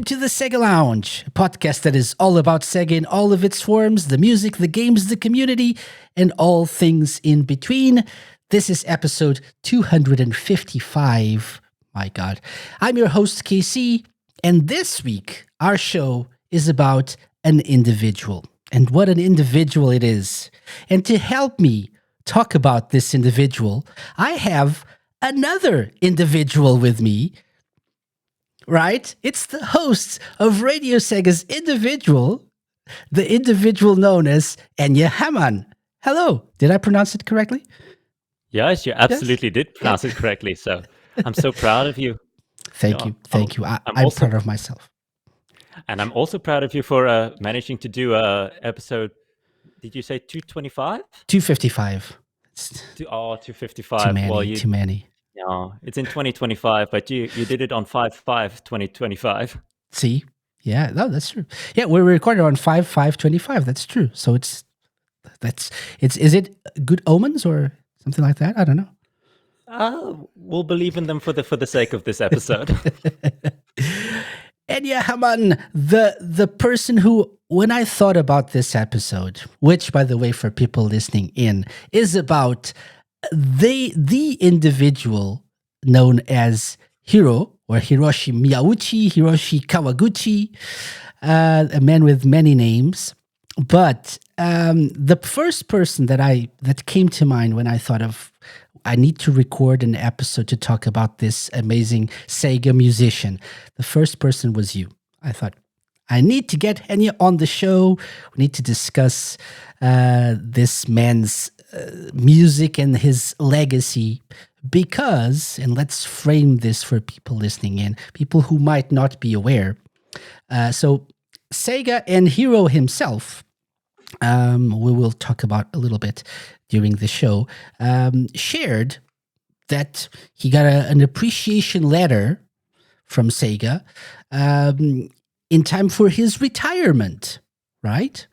to the SEGA Lounge, a podcast that is all about Sega in all of its forms, the music, the games, the community, and all things in between. This is episode 255. My God. I'm your host, KC, and this week, our show is about an individual, and what an individual it is. And to help me talk about this individual, I have another individual with me. Right? It's the host of Radio Sega's Individual, the individual known as Enya Haman. Hello. Did I pronounce it correctly? Yes, you absolutely did pronounce it correctly. So I'm so proud of you. Thank you. I'm proud of myself. And I'm also proud of you for managing to do episode, did you say 225? 255. 255. Too many. Yeah, it's in 2025, but you did it on 5/5/2025. See? Yeah, no, that's true. Yeah, we recorded on 5/5/25. That's true. So is it good omens or something like that? I don't know. We'll believe in them for the sake of this episode. Enya Haman, the person who, when I thought about this episode, which, by the way, for people listening in, is about the individual known as Hiro, or Hiroshi Kawaguchi, a man with many names. But the first person that came to mind when I thought of, I need to record an episode to talk about this amazing Sega musician, the first person was you. I thought, I need to get Enya on the show. We need to discuss this man's music and his legacy because, and let's frame this for people listening in, people who might not be aware. So Sega and Hiro himself, we will talk about a little bit during the show, shared that he got an appreciation letter from Sega in time for his retirement, right?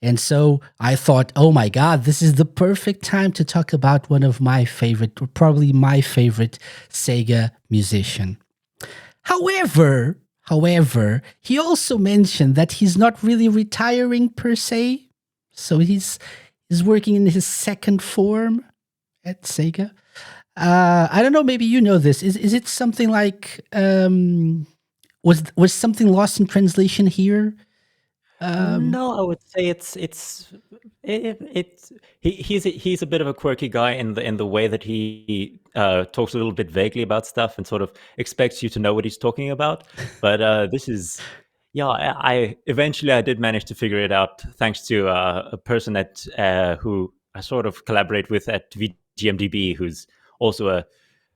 And so I thought, oh my God, this is the perfect time to talk about one of my favorite, or probably my favorite Sega musician. However, he also mentioned that he's not really retiring per se. So he's working in his second form at Sega. I don't know, maybe you know this. Is it something like, was something lost in translation here? No, I would say he's a bit of a quirky guy in the way that he talks a little bit vaguely about stuff and sort of expects you to know what he's talking about. But this is, yeah, I eventually did manage to figure it out thanks to a person who I sort of collaborate with at VGMDB, who's also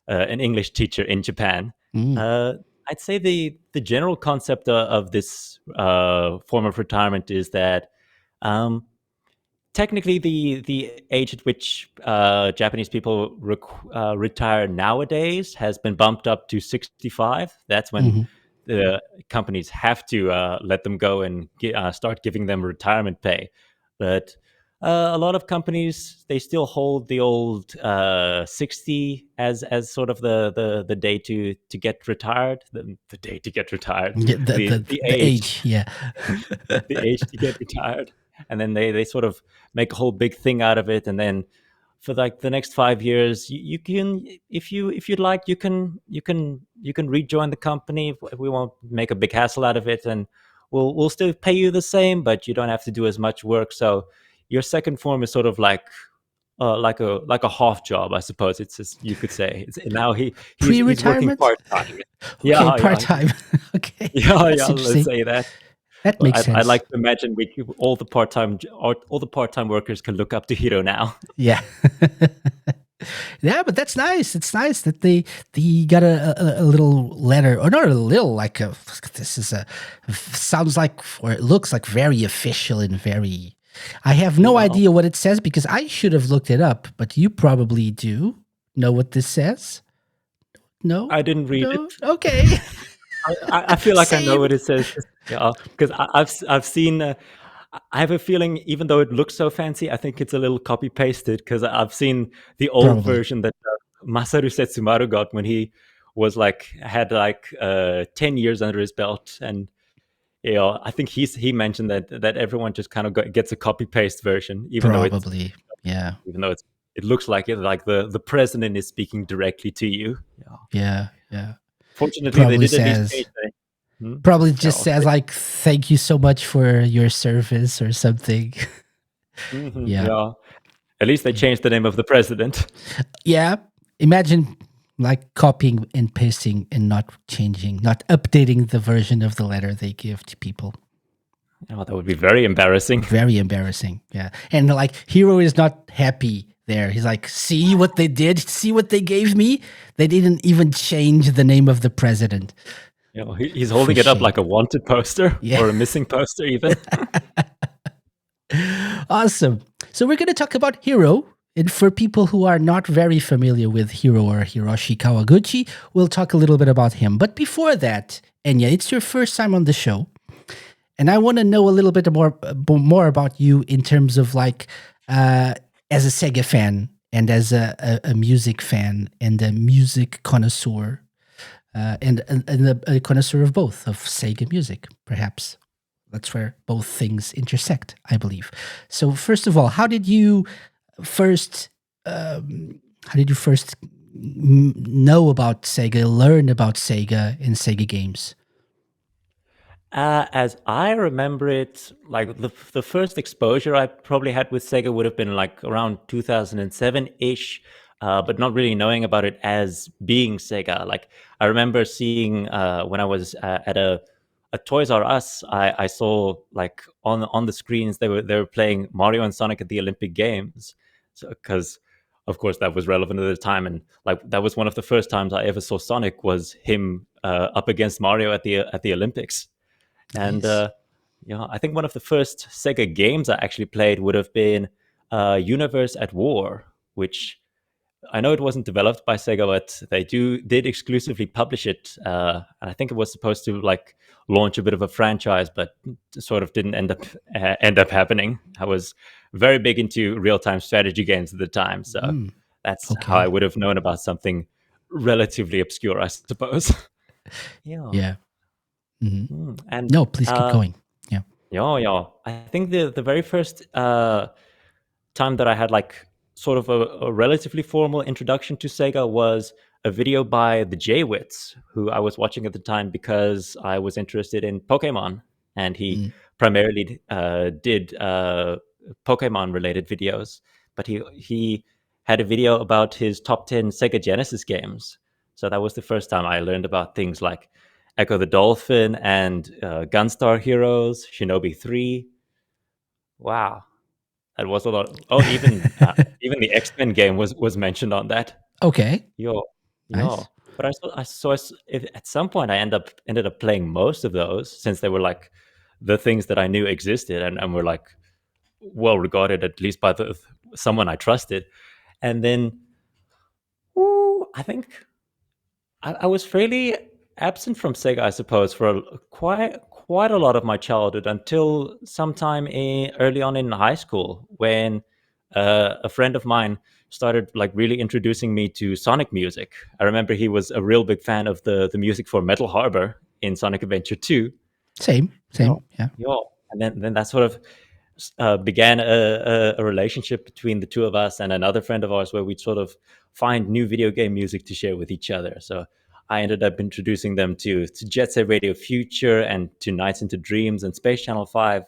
an English teacher in Japan. I'd say the general concept of this form of retirement is that technically the age at which Japanese people retire nowadays has been bumped up to 65. That's when the companies have to let them go and start giving them retirement pay. But a lot of companies, they still hold the old 60 as sort of the day to get retired. The day to get retired. Yeah, the age, yeah. The age to get retired. And then they sort of make a whole big thing out of it. And then for like the next 5 years, you can, if you'd like, you can rejoin the company. We won't make a big hassle out of it, and we'll still pay you the same, but you don't have to do as much work. So your second form is sort of like a half job, I suppose. It's just, you could say. Now he's working part-time. Yeah, okay, part-time. Okay. Yeah, let's say that. That makes sense. I'd like to imagine all the part-time workers can look up to Hiro now. Yeah. Yeah, but that's nice. It's nice that they got a little letter, or not a little, sounds like, or it looks like very official and very. I have no idea what it says because I should have looked it up, but you probably do know what this says. No, I didn't read it. Okay. I feel like I know what it says. Yeah, because I've seen. I have a feeling, even though it looks so fancy, I think it's a little copy pasted because I've seen the old version that Masaru Setsumaru got when he was like had like 10 years under his belt, and I think he mentioned that everyone just kind of gets a copy paste version, Probably. Yeah. even though it looks like it, like the president is speaking directly to you. Yeah. Yeah. Yeah. Fortunately, they Probably did at least says change that. Hmm? probably just Yeah. says like thank you so much for your service or something. Yeah. Yeah. At least they Mm. changed the name of the president. Yeah. Imagine like copying and pasting and not changing, not updating the version of the letter they give to people. Oh, that would be very embarrassing. Very embarrassing. Yeah. And like Hiro is not happy there. He's like, see what they did? See what they gave me? They didn't even change the name of the president. He's For holding it up shame. like a wanted poster Yeah. or a missing poster, even. Awesome. So we're going to talk about Hiro. And for people who are not very familiar with Hiro or Hiroshi Kawaguchi, we'll talk a little bit about him. But before that, Enya, it's your first time on the show. And I want to know a little bit more about you in terms of like, as a Sega fan and as a music fan and a music connoisseur, and a connoisseur of both, of Sega music, perhaps. That's where both things intersect, I believe. So, first of all, first how did you first know about Sega, learn about Sega and Sega games? As I remember it, like the first exposure I probably had with Sega would have been like around 2007 ish, but not really knowing about it as being Sega. Like I remember seeing when I was at a Toys R Us, I saw like on the screens they were playing Mario and Sonic at the Olympic Games, so because of course that was relevant at the time, and like that was one of the first times I ever saw Sonic was him up against Mario at the Olympics. And Nice. I think one of the first Sega games I actually played would have been Universe at War, which I know it wasn't developed by Sega, but they did exclusively publish it. And I think it was supposed to like launch a bit of a franchise, but sort of didn't end up happening. I was very big into real time strategy games at the time, so Mm, that's how I okay. would have known about something relatively obscure, I suppose. Yeah. Yeah. Mhm. And No, please keep going. Yeah. yeah. I think the very first time that I had like sort of a relatively formal introduction to Sega was a video by the J-Wits, who I was watching at the time because I was interested in Pokemon, and he Mm, primarily did Pokemon related videos. But he had a video about his top 10 Sega Genesis games. So that was the first time I learned about things like Echo the Dolphin and Gunstar Heroes, Shinobi 3. Wow, that was a lot. Oh, even the X-Men game was mentioned on that. okay. Yo, Nice. yo. But at some point I ended up playing most of those since they were like the things that I knew existed and were like well regarded at least by the someone I trusted. And then I think I was fairly absent from Sega, I suppose, for quite a lot of my childhood until sometime early on in high school when a friend of mine started like really introducing me to Sonic music. I remember he was a real big fan of the music for Metal Harbor in Sonic Adventure 2. Same. Yeah, Same. Yeah. yeah. And then that sort of began a relationship between the two of us and another friend of ours where we'd sort of find new video game music to share with each other. So I ended up introducing them to Jet Set Radio Future and to Nights into Dreams and Space Channel 5.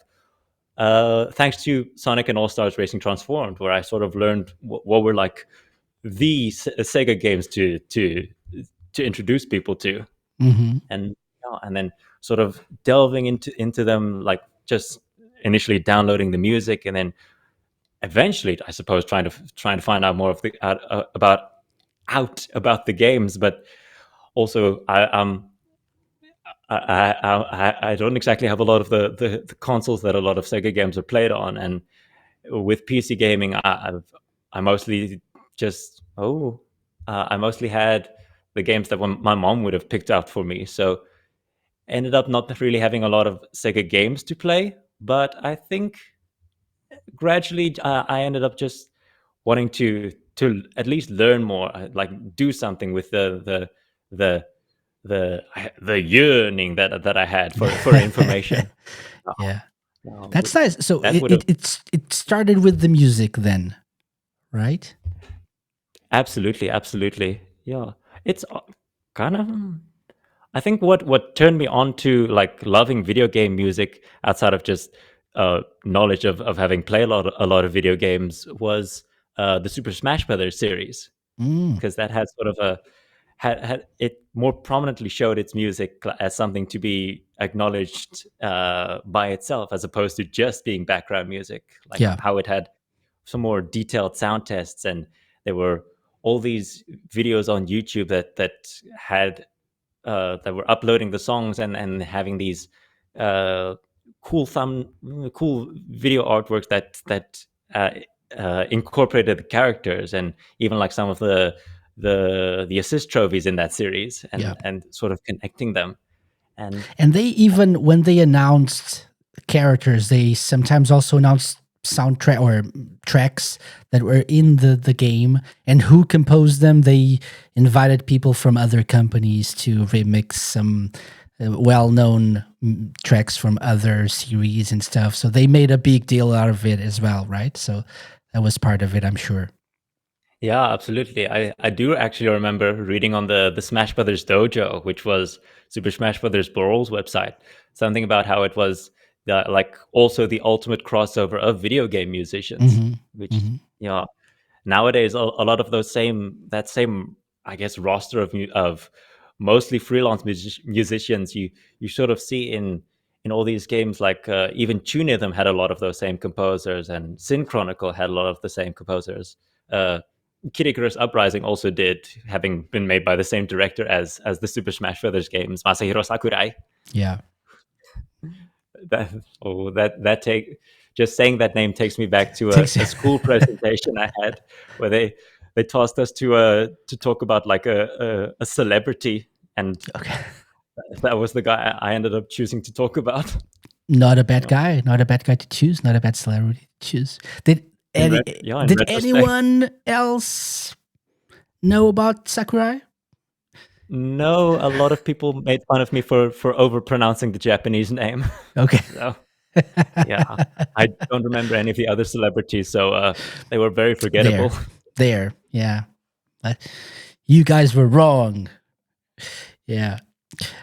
Thanks to Sonic and All Stars Racing Transformed, where I sort of learned what were like the Sega games to introduce people to, Hmm. and and then sort of delving into them, like just initially downloading the music, and then eventually, I suppose, trying to find out more of the about the games, but also I don't exactly have a lot of the consoles that a lot of Sega games are played on, and with PC gaming, I mostly just I mostly had the games that my mom would have picked out for me. So ended up not really having a lot of Sega games to play. But I think gradually I ended up just wanting to at least learn more, like do something with the the yearning that I had for information. Oh, Yeah. no, That's nice. So that would have it started with the music then, right? absolutely, absolutely, yeah. It's kind of. I think what turned me on to like loving video game music outside of just knowledge of having played a lot of video games was the Super Smash Brothers series, Mm, because that had sort of a had it more prominently showed its music as something to be acknowledged by itself, as opposed to just being background music, like yeah. how it had some more detailed sound tests, and there were all these videos on YouTube had that were uploading the songs and having these uh, cool video artworks uh, incorporated the characters, and even like some of the assist trophies in that series, Yeah. and sort of connecting them. And And they even, when they announced characters, they sometimes also announced soundtrack or tracks that were in the game and who composed them. They invited people from other companies to remix some well-known tracks from other series and stuff. So they made a big deal out of it as well, right? So that was part of it, I'm sure. yeah, absolutely. I do actually remember reading on the Smash Brothers Dojo, which was Super Smash Brothers Brawl's website, something about how it was like also the ultimate crossover of video game musicians, Hmm. which Hmm. yeah, nowadays a lot of those same I guess roster of mostly freelance musicians you sort of see in all these games, like even Tunism had a lot of those same composers, and Sin Chronicle had a lot of the same composers. Kid Icarus Uprising also did, having been made by the same director as the Super Smash Brothers games, Masahiro Sakurai. Yeah. That that take just saying that name takes me back to Takes a school presentation I had, where they tasked us to talk about like a celebrity, and okay. that was the guy I ended up choosing to talk about. Not a bad Yeah. guy. Not a bad guy to choose. Not a bad celebrity to choose. Did any? In Did retrospect, anyone else know about Sakurai? no, a lot of people made fun of me for over pronouncing the Japanese name. Okay. So yeah, I don't remember any of the other celebrities, so they were very forgettable. there, there. Yeah, Uh, you guys were wrong. Yeah,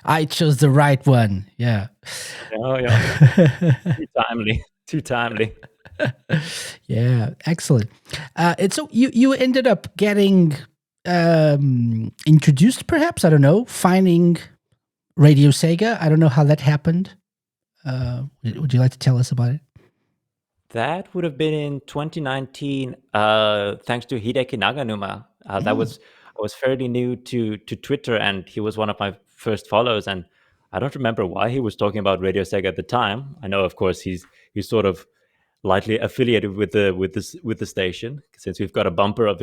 I chose the right one. Yeah. Oh yeah, too timely, too timely. Yeah, excellent. And so you ended up getting introduced, perhaps, I don't know, finding Radio Sega. I don't know how that happened. Would you like to tell us about it? That would have been in 2019, thanks to Hideki Naganuma. That Mm, was I was fairly new to Twitter, and he was one of my first follows. And I don't remember why he was talking about Radio Sega at the time. I know, of course, he's sort of lightly affiliated with the station, since we've got a bumper of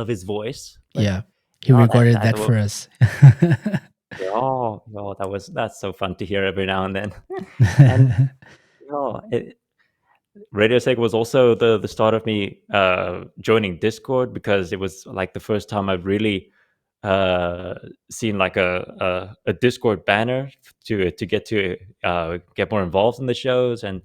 his voice. But yeah, he yeah, recorded that for us. that's so fun to hear every now and then. And yeah, Radio Sega was also the start of me joining Discord, because it was like the first time I've really seen like a Discord banner to get more involved in the shows, and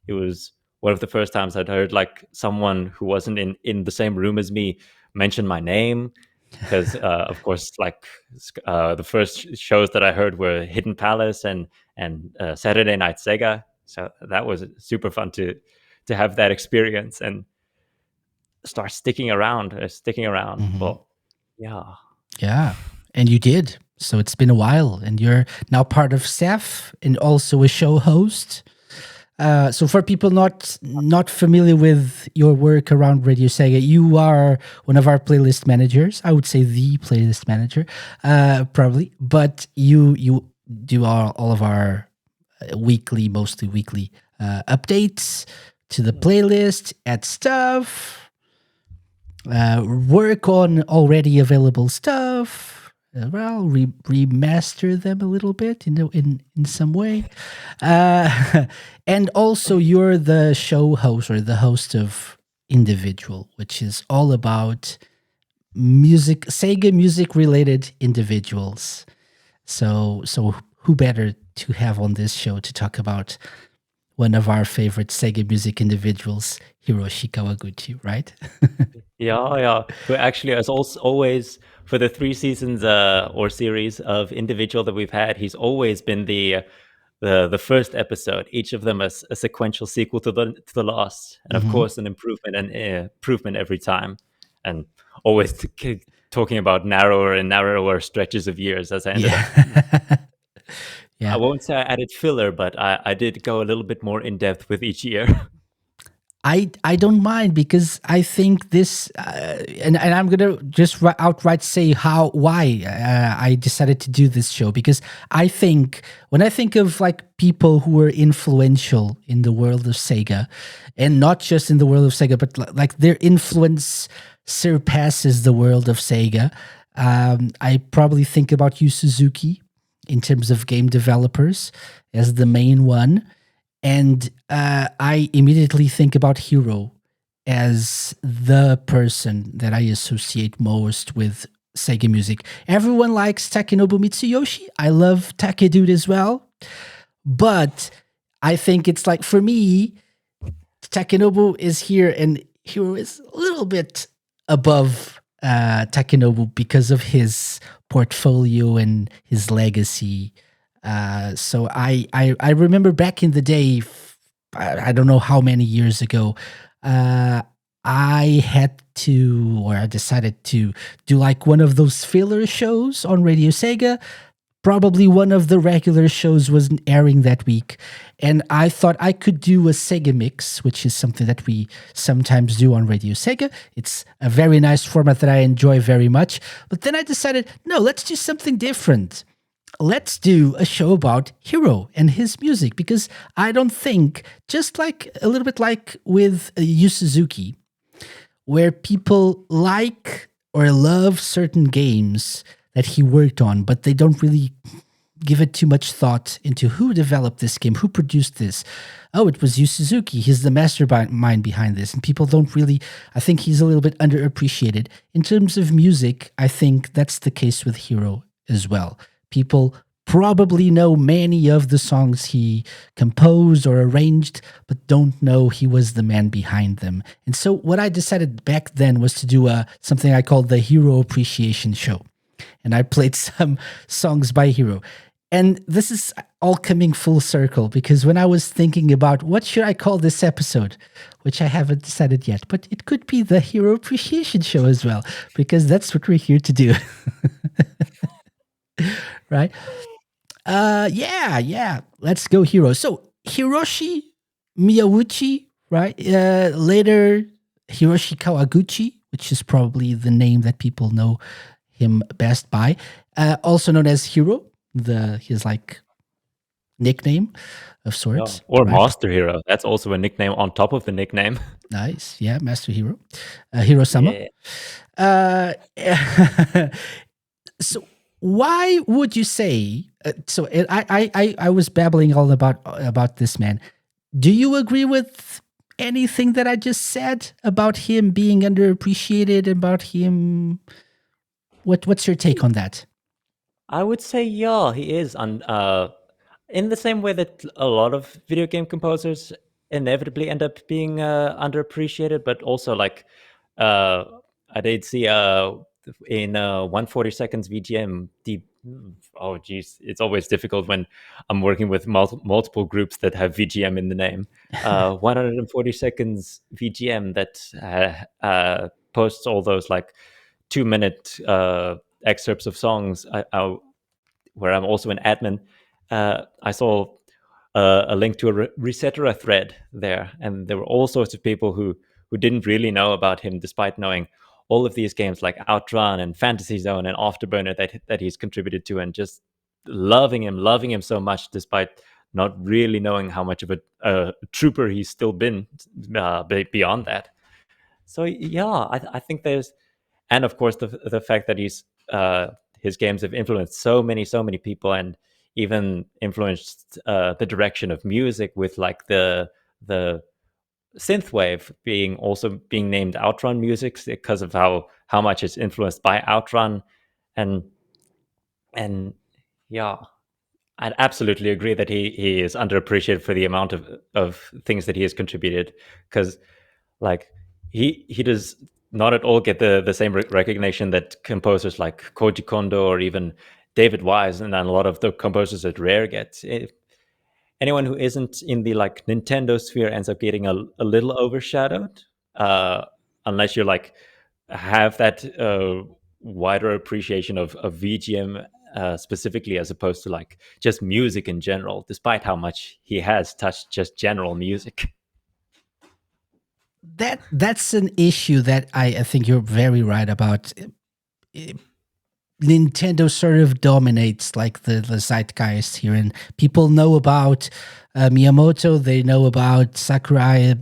it was one of the first times I'd heard like someone who wasn't in the same room as me mention my name, because of course, like the first shows that I heard were Hidden Palace and Saturday Night Sega. So that was super fun to have that experience and start sticking around. Mhm. Well, yeah, Yeah, and you did. So it's been a while, and you're now part of staff and also a show host. So for people not familiar with your work around Radio Sega, you are one of our playlist managers. I would say the playlist manager, probably. But you do all of our weekly, mostly weekly updates to the playlist, add stuff, work on already available stuff. Remaster them a little bit in some way, and also you're the show host or the host of Individual, which is all about Sega music related individuals. So who better to have on this show to talk about one of our favorite Sega music individuals, Hiroshi Kawaguchi, right? Yeah, yeah. Who actually has also always for the 3 seasons or series of individual that we've had, he's always been the first episode. Each of them a sequential sequel to the last, and of Hmm. course an improvement and improvement every time, and always talking about narrower and narrower stretches of years as I ended up. Yeah. I Yeah. won't say I added filler, but I did go a little bit more in depth with each year. I don't mind because I think this, and I'm gonna just outright say why I decided to do this show, because I think when I think of like people who were influential in the world of Sega, and not just in the world of Sega, but like their influence surpasses the world of Sega. I probably think about Yu Suzuki in terms of game developers as the main one, and I immediately think about Hiro as the person that I associate most with Sega music. Everyone likes Takenobu Mitsuyoshi. I love Takedude as well. But I think it's like, for me, Takenobu is here and Hiro is a little bit above Takenobu because of his portfolio and his legacy. So I remember back in the day, I don't know how many years ago, uh, I had to, or I decided to do like one of those filler shows on Radio Sega. Probably one of the regular shows wasn't airing that week. And I thought I could do a Sega mix, which is something that we sometimes do on Radio Sega. It's a very nice format that I enjoy very much. But then I decided, no, let's do something different. Let's do a show about Hiro and his music, because I don't think, just like a little bit like with Yu Suzuki, where people like or love certain games that he worked on, but they don't really give it too much thought into who developed this game, who produced this. Oh, it was Yu Suzuki. He's the mastermind behind this. And people don't really, I think he's a little bit underappreciated. In terms of music, I think that's the case with Hiro as well. People probably know many of the songs he composed or arranged, but don't know he was the man behind them. And so what I decided back then was to do something I called the Hiro Appreciation Show. And I played some songs by Hiro. And this is all coming full circle, because when I was thinking about what should I call this episode, which I haven't decided yet, but it could be the Hero Appreciation Show as well, because that's what we're here to do. Right? Yeah. Let's go, Hiro. So Hiroshi Miyawuchi, right? Later Hiroshi Kawaguchi, which is probably the name that people know him best by. Also known as Hiro, his like nickname of Yeah. sorts, Or right? Master Hero. That's also a nickname on top of the nickname. Nice, yeah, Master Hiro, Hiro-sama. Yeah. Uh, so why would you say? I was babbling all about this man. Do you agree with anything that I just said about him being underappreciated? About him, what's your take on that? I would say, yeah, he is. In the same way that a lot of video game composers inevitably end up being underappreciated, but also like uh, I did see in 140 seconds VGM. Oh, geez, it's always difficult when I'm working with multiple groups that have VGM in the name. 140 seconds VGM that posts all those like 2 minute excerpts of songs. Where I'm also an admin, I saw a link to a Resetera thread there, and there were all sorts of people who didn't really know about him, despite knowing all of these games like Outrun and Fantasy Zone and Afterburner that he's contributed to, and just loving him so much, despite not really knowing how much of a trooper he's still been beyond that. So yeah, I think there's, and of course the fact that his games have influenced so many people, and even influenced the direction of music with like the synthwave being also being named Outrun music because of how much it's influenced by Outrun, and and yeah, I absolutely agree that he is underappreciated for the amount of things that he has contributed, because like he does not at all get the same recognition that composers like Koji Kondo or even David Wise and a lot of the composers at Rare get. Anyone who isn't in the like Nintendo sphere ends up getting a little overshadowed, uh, unless you're like have that wider appreciation of VGM specifically, as opposed to like just music in general. Despite how much he has touched just general music. That's an issue that I think you're very right about. Nintendo sort of dominates like the zeitgeist here, and people know about Miyamoto. They know about Sakurai,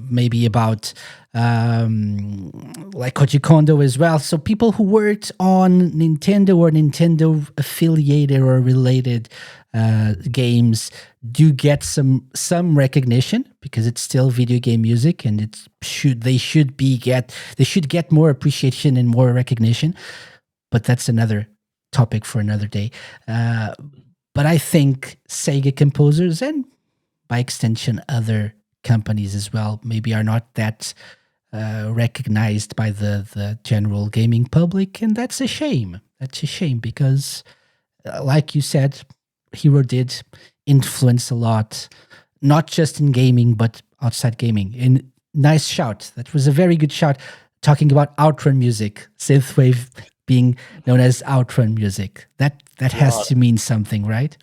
maybe about like Koji Kondo as well. So people who worked on Nintendo or Nintendo affiliated or related games do get some recognition because it's still video game music, and they should get more appreciation and more recognition. But that's another topic for another day. But I think Sega composers, and by extension other companies as well, maybe are not that recognized by the general gaming public, and that's a shame. That's a shame because, like you said, Hiro did influence a lot, not just in gaming but outside gaming. And nice shout. That was a very good shout. Talking about outrun music, synthwave being known as outrun music. That has to mean something, right?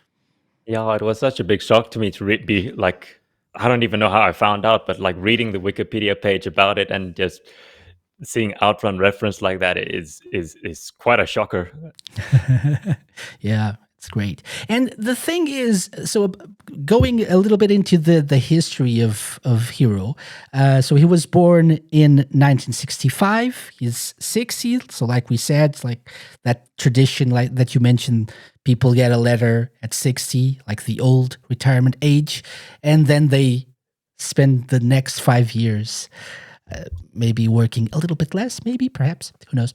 Yeah, it was such a big shock to me to be like, I don't even know how I found out, but like reading the Wikipedia page about it and just seeing Outrun reference like that is quite a shocker. Yeah, it's great. And the thing is, so going a little bit into the history of Hiro. So he was born in 1965. He's 60. So like we said, like that tradition, like that you mentioned, people get a letter at 60, like the old retirement age, and then they spend the next 5 years maybe working a little bit less, maybe, perhaps, who knows.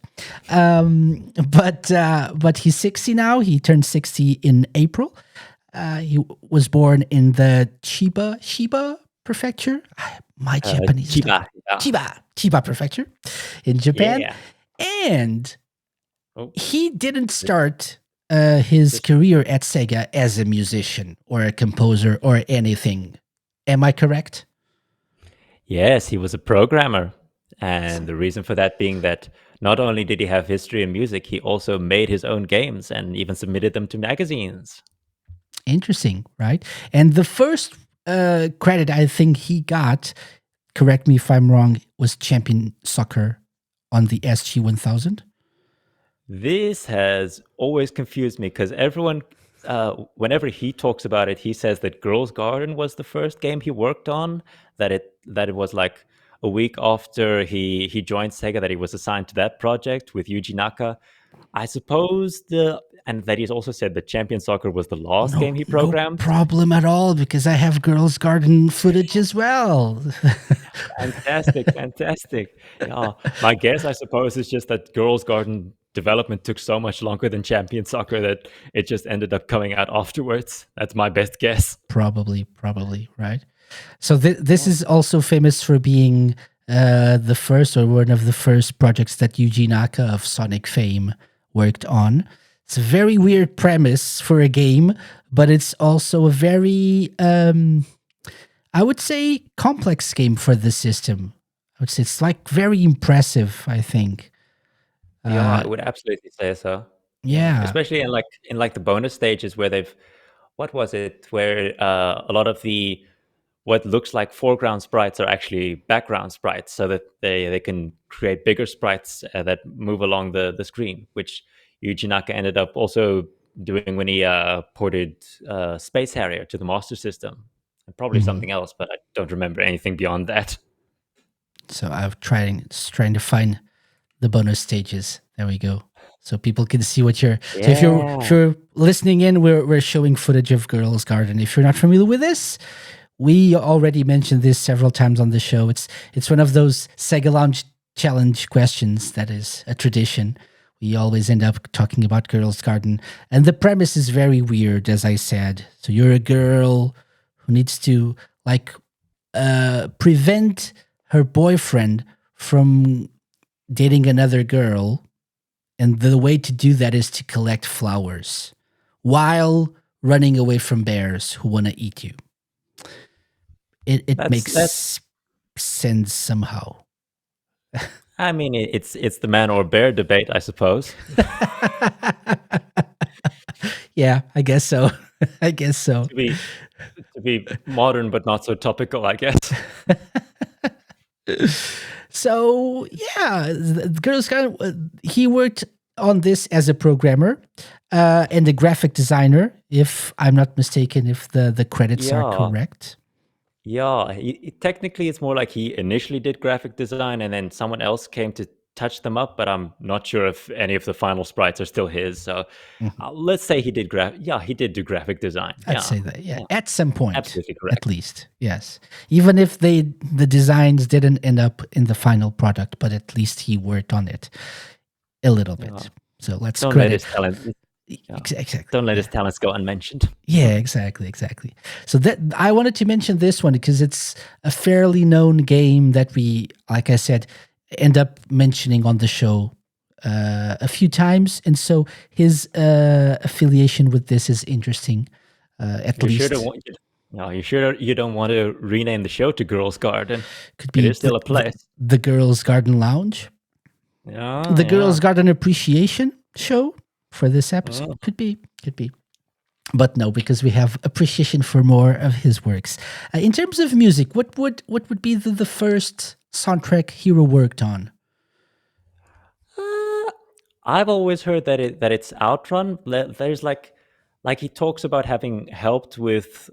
But he's 60 now. He turned 60 in April. He was born in the Chiba prefecture. My Japanese is Chiba, yeah. Chiba prefecture in Japan. Yeah. And Oh, he didn't start his career at Sega as a musician or a composer or anything. Am I correct? yes, he was a programmer. And the reason for that being that not only did he have history in music, he also made his own games and even submitted them to magazines. Interesting, right? And the first credit I think he got, correct me if I'm wrong, was Champion Soccer on the SG-1000. This has always confused me because everyone, whenever he talks about it, he says that Girls Garden was the first game he worked on. That it was like a week after he joined Sega that he was assigned to that project with Yuji Naka. I suppose and that he's also said that Champion Soccer was the last game he No programmed. problem at all, because I have Girls Garden footage as well. Fantastic. Yeah, my guess, I suppose, is just that Girls Garden development took so much longer than Champion Soccer that it just ended up coming out afterwards. That's my best guess. Probably, right? So this is also famous for being the first or one of the first projects that Yuji Naka of Sonic fame worked on. It's a very weird premise for a game, but it's also a very, I would say, complex game for the system. I would say it's like very impressive, I think. Yeah, I would absolutely say so. Yeah, Yeah. especially in like the bonus stages where they've, what was it, where a lot of the what looks like foreground sprites are actually background sprites, so that they can create bigger sprites that move along the screen, which Yuji Naka ended up also doing when he ported Space Harrier to the Master System, and probably something else, but I don't remember anything beyond that. So I'm trying to find the bonus stages. There we go. So people can see what you're. So if Yeah. you're listening in, we're showing footage of Girls Garden. If you're not familiar with this, we already mentioned this several times on the show. It's one of those Sega Lounge challenge questions that is a tradition. We always end up talking about Girls Garden, and the premise is very weird, as I said. So you're a girl who needs to like prevent her boyfriend from dating another girl, and the way to do that is to collect flowers while running away from bears who want to eat you. It That's makes sense somehow. I mean, it's the man or bear debate, I suppose. Yeah, I guess so. I guess so. To be modern but not so topical, I guess. So yeah, the Girls Guide. He worked on this as a programmer and a graphic designer, if I'm not mistaken. If the credits are Yeah. correct. Yeah, technically, it's more like he initially did graphic design, and then someone else came to touch them up. But I'm not sure if any of the final sprites are still his. So Mhm. let's say he did Yeah, he did do graphic design. I'd Yeah, say that. Yeah, yeah, at some point, absolutely at correct. least. Yes, even if the designs didn't end up in the final product, but at least he worked on it a little Yeah, bit. So let's don't let credit. his talent. Yeah, Exactly. don't let Yeah. his talents go unmentioned. Yeah, exactly. So that I wanted to mention this one because it's a fairly known game that we, like I said, end up mentioning on the show a few times, and so his affiliation with this is interesting, at You sure don't least. want. No, you sure you don't want to rename the show to Girls Garden? Could It be is still a place. the Girls Garden Lounge, Yeah, the yeah. Girls Garden Appreciation Show for this episode. Mm. Could be. But no, because we have appreciation for more of his works. In terms of music, what would be the first soundtrack Hiro worked on? Uh, I've always heard that it's Outrun. There's he talks about having helped with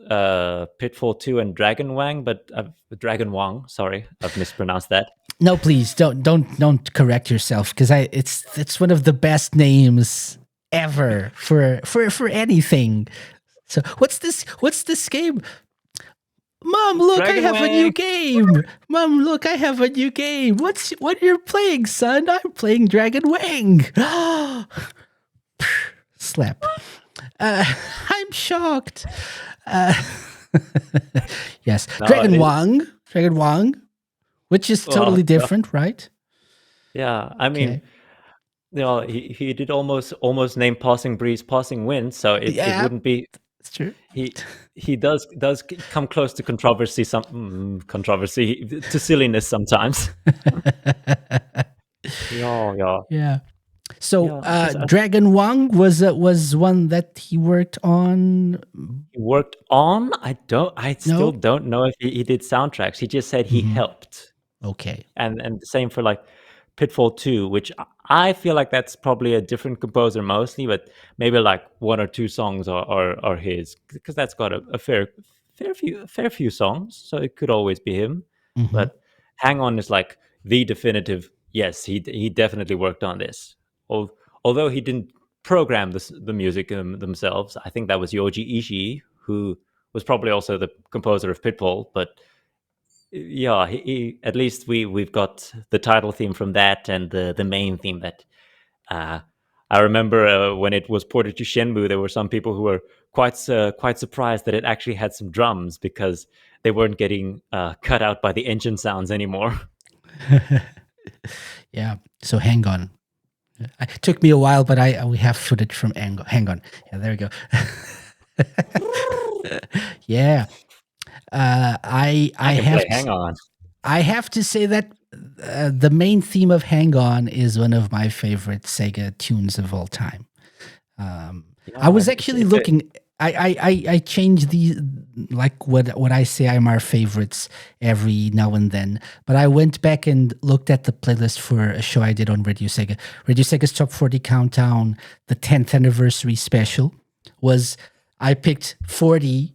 Pitfall 2 and Dragon Wang, but Dragon Wang. Sorry, I've mispronounced that. No, please don't correct yourself because it's one of the best names ever for anything. So what's this game? Mom, look, I Dragon have a new Wang. game. Mom, look, I have a new game. What you're playing, son? I'm playing Dragon Wang. Slap. Uh, I'm shocked. Uh, yes, No, Dragon Wang, which is well, totally different, right? yeah. I mean, Okay. he did almost name Passing Breeze, Passing Wind, so it Yeah, wouldn't be. it's true. He he does come close to controversy, controversy to silliness sometimes. Yeah, yeah, Yeah. So, yeah. Because Dragon Wang was one that he worked on. he worked on. I still No. don't know if he did soundtracks. He just said he Hmm. helped, Okay. and the same for like Pitfall 2, which I feel like that's probably a different composer mostly, but maybe like one or two songs are his because that's got a fair few songs, so it could always be him. Hmm. But Hang On is like the definitive. Yes, he definitely worked on this. Although he didn't program the music themselves, I think that was Yoji Ishii who was probably also the composer of Pitfall, but yeah, at least we've got the title theme from that and the main theme that uh, I remember when it was ported to Shenmue, there were some people who were quite surprised that it actually had some drums because they weren't getting cut out by the engine sounds anymore. Yeah. So hang on. It took me a while, but we have footage from Angle. Hang on. Yeah, there we go. Yeah. I I can play have Hang On. I have to say that the main theme of Hang On is one of my favorite Sega tunes of all time. I Yeah, was actually looking. I change the like what I say are my favorites every now and then. But I went back and looked at the playlist for a show I did on Radio Sega. Radio Sega's Top 40 Countdown, the 10th anniversary special, was I picked 40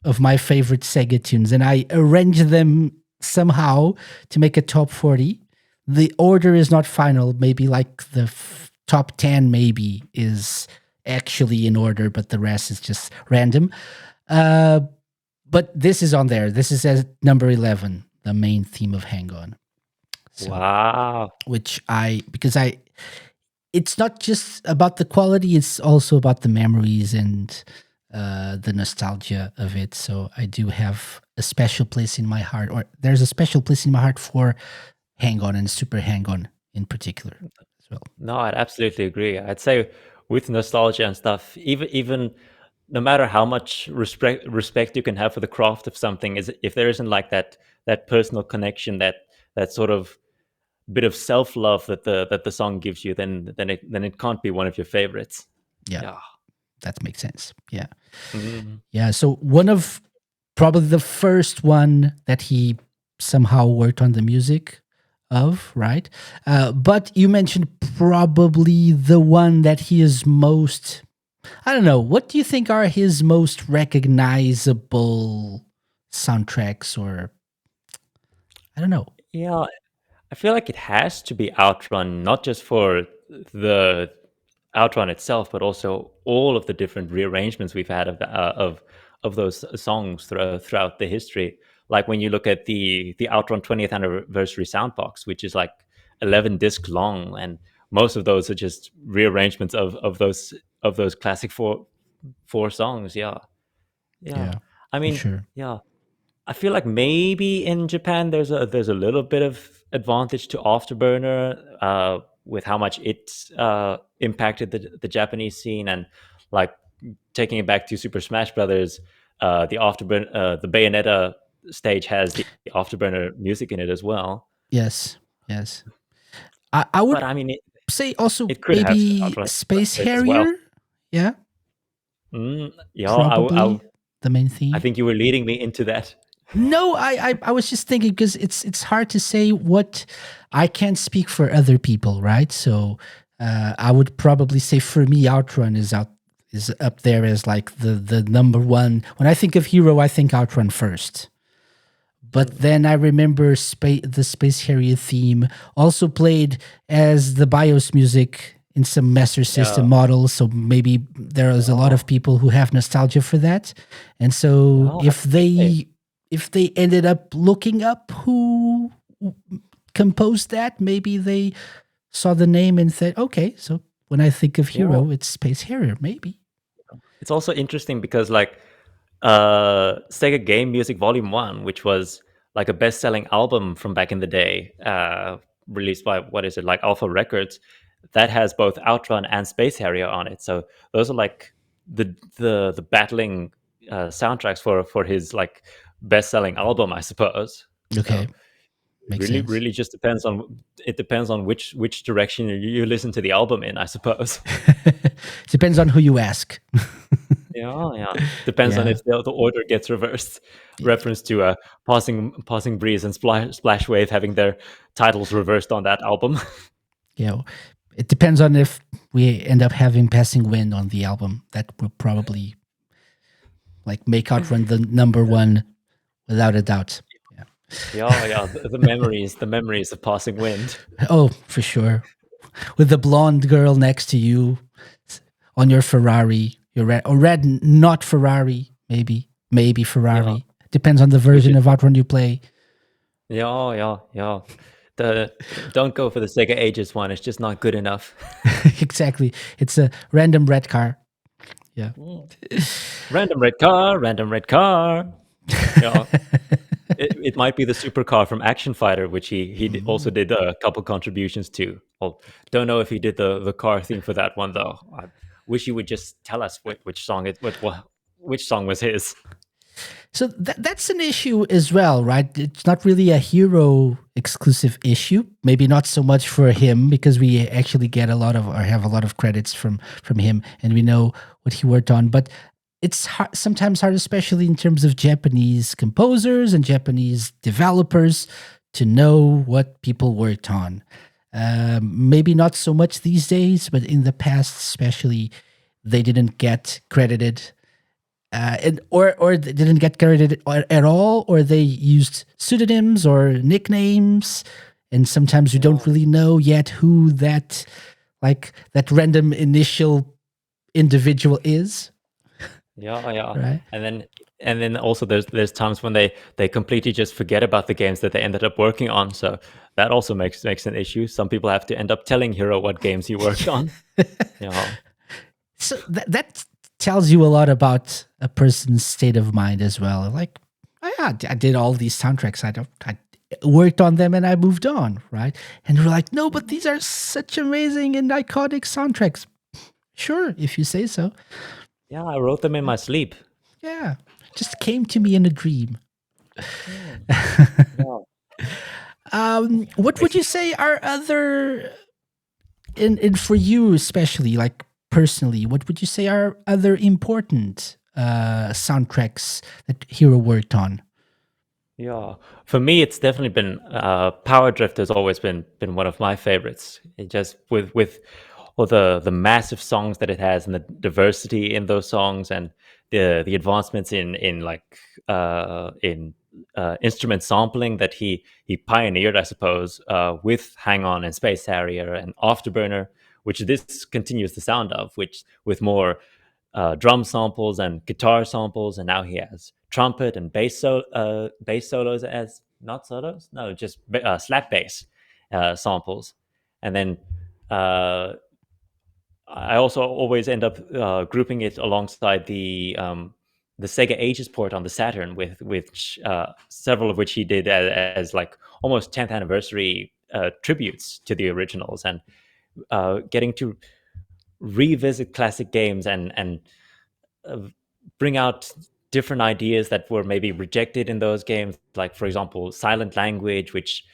of my favorite Sega tunes and I arranged them somehow to make a top 40. The order is not final. Maybe like the top 10 maybe is actually in order, but the rest is just random. Uh, but this is on there. This is at number 11, the main theme of Hang On. So, Wow. which because it's not just about the quality, it's also about the memories and the nostalgia of it. So I do have a special place in my heart, or there's a special place in my heart for Hang On and Super Hang On in particular as well. No, I'd absolutely agree. I'd say with nostalgia and stuff, even no matter how much respect you can have for the craft of something, is if there isn't like that personal connection, that sort of bit of self love that the song gives you, then it can't be one of your favorites. Yeah, Yeah. that makes sense. Yeah. Mhm. Yeah. So one of probably the first one that he somehow worked on the music of, right? But you mentioned probably the one that he is most, I don't know, what do you think are his most recognizable soundtracks, or I don't know. Yeah, I feel like it has to be Outrun, not just for the Outrun itself, but also all of the different rearrangements we've had of those songs throughout the history. Like when you look at the Outrun 20th anniversary soundbox, which is like 11 disc long, and most of those are just rearrangements of those classic four songs. Yeah, yeah. Yeah, I for mean, sure. yeah. I feel like maybe in Japan there's a little bit of advantage to Afterburner with how much it impacted the Japanese scene, and like taking it back to Super Smash Brothers, the Bayonetta stage has the Afterburner music in it as well. Yes, yes. I But would I mean, say also it could have maybe Outrun Space place as well. Harrier. Yeah, Yeah, probably the main I theme. think you were leading me into that. No, I was just thinking because it's hard to say what I can't speak for other people, right? So I would probably say for me, Outrun is up there as like the number one. When I think of Hero, I think Outrun first. But Mm, then I remember the Space Harrier theme also played as the BIOS music in some Master System yeah, models. So maybe there is a lot yeah, of people who have nostalgia for that. And so yeah, if absolutely. they ended up looking up who composed that, maybe they saw the name and said, okay, so when I think of Yeah. Hero, it's Space Harrier, maybe. It's also interesting because like Sega Game Music Volume 1, which was like a best-selling album from back in the day, released by what is it, like Alpha Records, that has both Outrun and Space Harrier on it. So those are like the battling soundtracks for his like best-selling album, I suppose. Okay, So makes really sense. really just depends on which direction you listen to the album in, I suppose. Depends on who you ask. Yeah, yeah. Depends on Yeah. if the order gets reversed. Yeah. Reference to Passing Breeze and Splash Wave having their titles reversed on that album. Yeah. It depends on if we end up having Passing Wind on the album. That will probably like make Outrun the number one without a doubt. Yeah. Yeah, yeah. The memories of Passing Wind. Oh, for sure. With the blonde girl next to you on your Ferrari, your red or red, not Ferrari, maybe Yeah, Ferrari. Depends on the which version is of Outrun you play. yeah, yeah, yeah. The Don't go for the Sega Ages one. It's just not good enough. Exactly. It's a random red car. Yeah. Mm. Random red car, random red car. Yeah. It might be the supercar from Action Fighter, which also Mm. did a couple contributions to. Well, don't know if he did the car theme for that one though. I wish he would just tell us which song which song was his. So that's an issue as well, right? It's not really a Hero exclusive issue. Maybe not so much for him because we actually get a lot of or have a lot of credits from him, and we know what he worked on. But it's sometimes hard, especially in terms of Japanese composers and Japanese developers, to know what people worked on. Maybe not so much these days, but in the past, especially, they didn't get credited or they didn't get credited at all, or they used pseudonyms or nicknames, and sometimes you Yeah, don't really know yet who that random initial individual is, yeah, yeah. right? And then and then also there's times when they completely just forget about the games that they ended up working on. So that also makes an issue. Some people have to end up telling Hiro what games he worked on. You know, So that tells you a lot about a person's state of mind as well. Like, oh yeah, I did all these soundtracks. I worked on them and I moved on, right? And you're like, no, but these are such amazing and iconic soundtracks. Sure, if you say so. yeah, I wrote them in my sleep. Yeah, just came to me in a dream. Yeah, yeah. What would you say are other, and for you especially, like personally, what would you say are other important soundtracks that Hero worked on? Yeah, for me, it's definitely been Power Drift has always been one of my favorites. It just with all the massive songs that it has and the diversity in those songs and the advancements in like instrument sampling that he pioneered, I suppose, with Hang On and Space Harrier and Afterburner, which this continues the sound of, which with more drum samples and guitar samples, and now he has trumpet and bass solos as not solos, no, just slap bass samples, and then uh, I also always end up grouping it alongside the Sega Ages port on the Saturn, with which several of which he did as like almost 10th anniversary tributes to the originals, and getting to revisit classic games and uh, bring out different ideas that were maybe rejected in those games, like for example silent language, which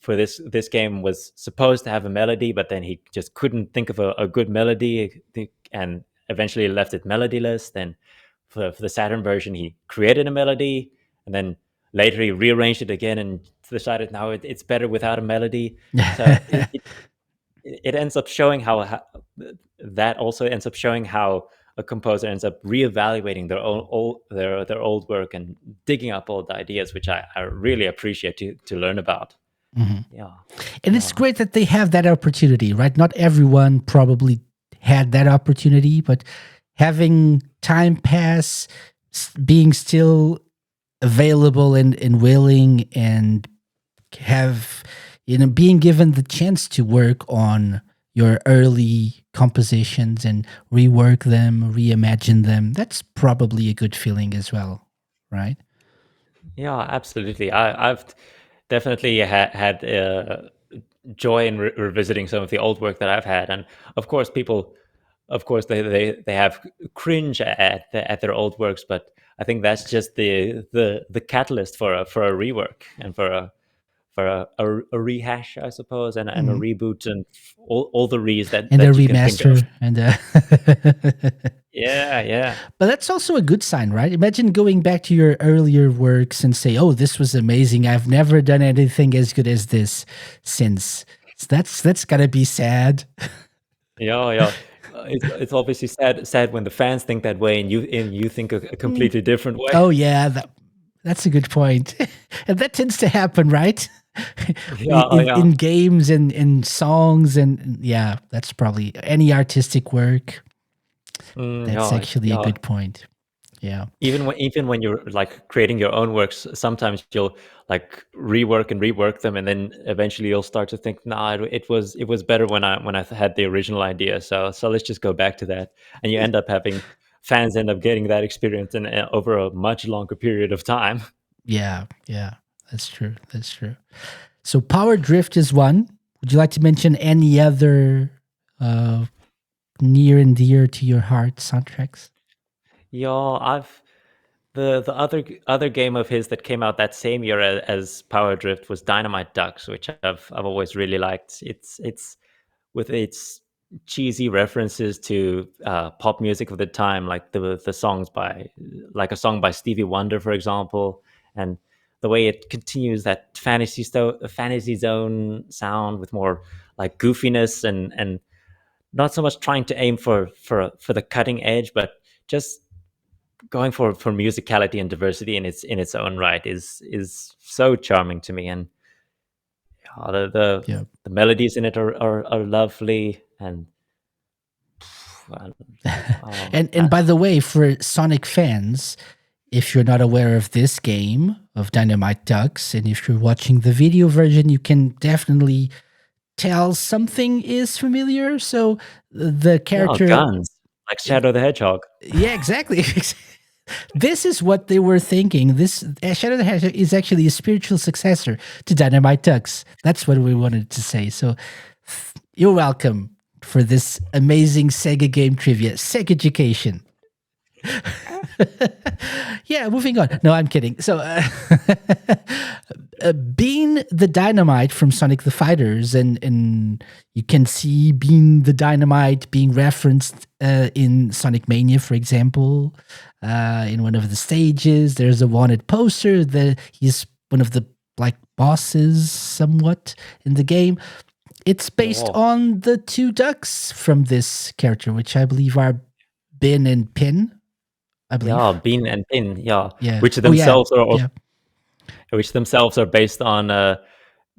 for this game was supposed to have a melody, but then he just couldn't think of a good melody, and eventually left it melodyless. Then for the Saturn version he created a melody, and then later he rearranged it again and decided now it's better without a melody. So it ends up showing how that also ends up showing how a composer ends up reevaluating their old work and digging up old ideas, which I really appreciate to learn about. Mhm. Yeah, And it's yeah, great that they have that opportunity, right? Not everyone probably had that opportunity, but having time pass, being still available and willing, and have, being given the chance to work on your early compositions and rework them, reimagine them, that's probably a good feeling as well, right? yeah. Absolutely. I've definitely had joy in revisiting some of the old work that I've had, and of course, people, of course, they have cringe at their old works, but I think that's just the catalyst for a rework and for a rehash, I suppose, and a Mhm. reboot and all the re's And a that you can think of. remaster and Yeah, yeah, but that's also a good sign, right? Imagine going back to your earlier works and say, "Oh, this was amazing. I've never done anything as good as this since." So that's got to be sad. yeah, yeah. It's obviously sad when the fans think that way and you think a Mm. completely different way. Oh yeah, that's a good point. And that tends to happen, right? Yeah, yeah, In games and in songs, and yeah, that's probably any artistic work. That's yeah, actually a yeah. good point. Yeah. Even when you're like creating your own works, sometimes you'll like rework them, and then eventually you'll start to think, nah, it was better when I had the original idea. So let's just go back to that, and you end up having fans end up getting that experience in over a much longer period of time. Yeah, yeah, that's true. That's true. So Power Drift is one. Would you like to mention any other uh, near and dear to your heart soundtracks? Yeah, I've the other game of his that came out that same year as Power Drift was Dynamite Ducks, which I've always really liked. It's with its cheesy references to pop music of the time, like the songs by like a song by Stevie Wonder, for example, and the way it continues that fantasy zone sound with more like goofiness and not so much trying to aim for the cutting edge, but just going for musicality and diversity in its own right is so charming to me, and Yeah. the melodies in it are lovely, and uh, And by the way, for Sonic fans, If you're not aware of this game of Dynamite Ducks, and if you're watching the video version, you can definitely tell something is familiar. So the Yeah, character, guns like Shadow the Hedgehog. yeah, exactly. This is what they were thinking. This Shadow the Hedgehog is actually a spiritual successor to Dynamite Ducks. That's what we wanted to say. So you're welcome for this amazing Sega game trivia, Sega education. Yeah, moving on. No, I'm kidding. So, being the dynamite from Sonic the Fighters, and you can see being the dynamite being referenced in Sonic Mania, for example, in one of the stages. There's a wanted poster that he's one of the like bosses, somewhat in the game. It's based Oh, on the two ducks from this character, which I believe are Bin and Pin. I yeah, believe. Bean and Pin, yeah, Yeah. which Oh yeah. themselves are Yeah. based on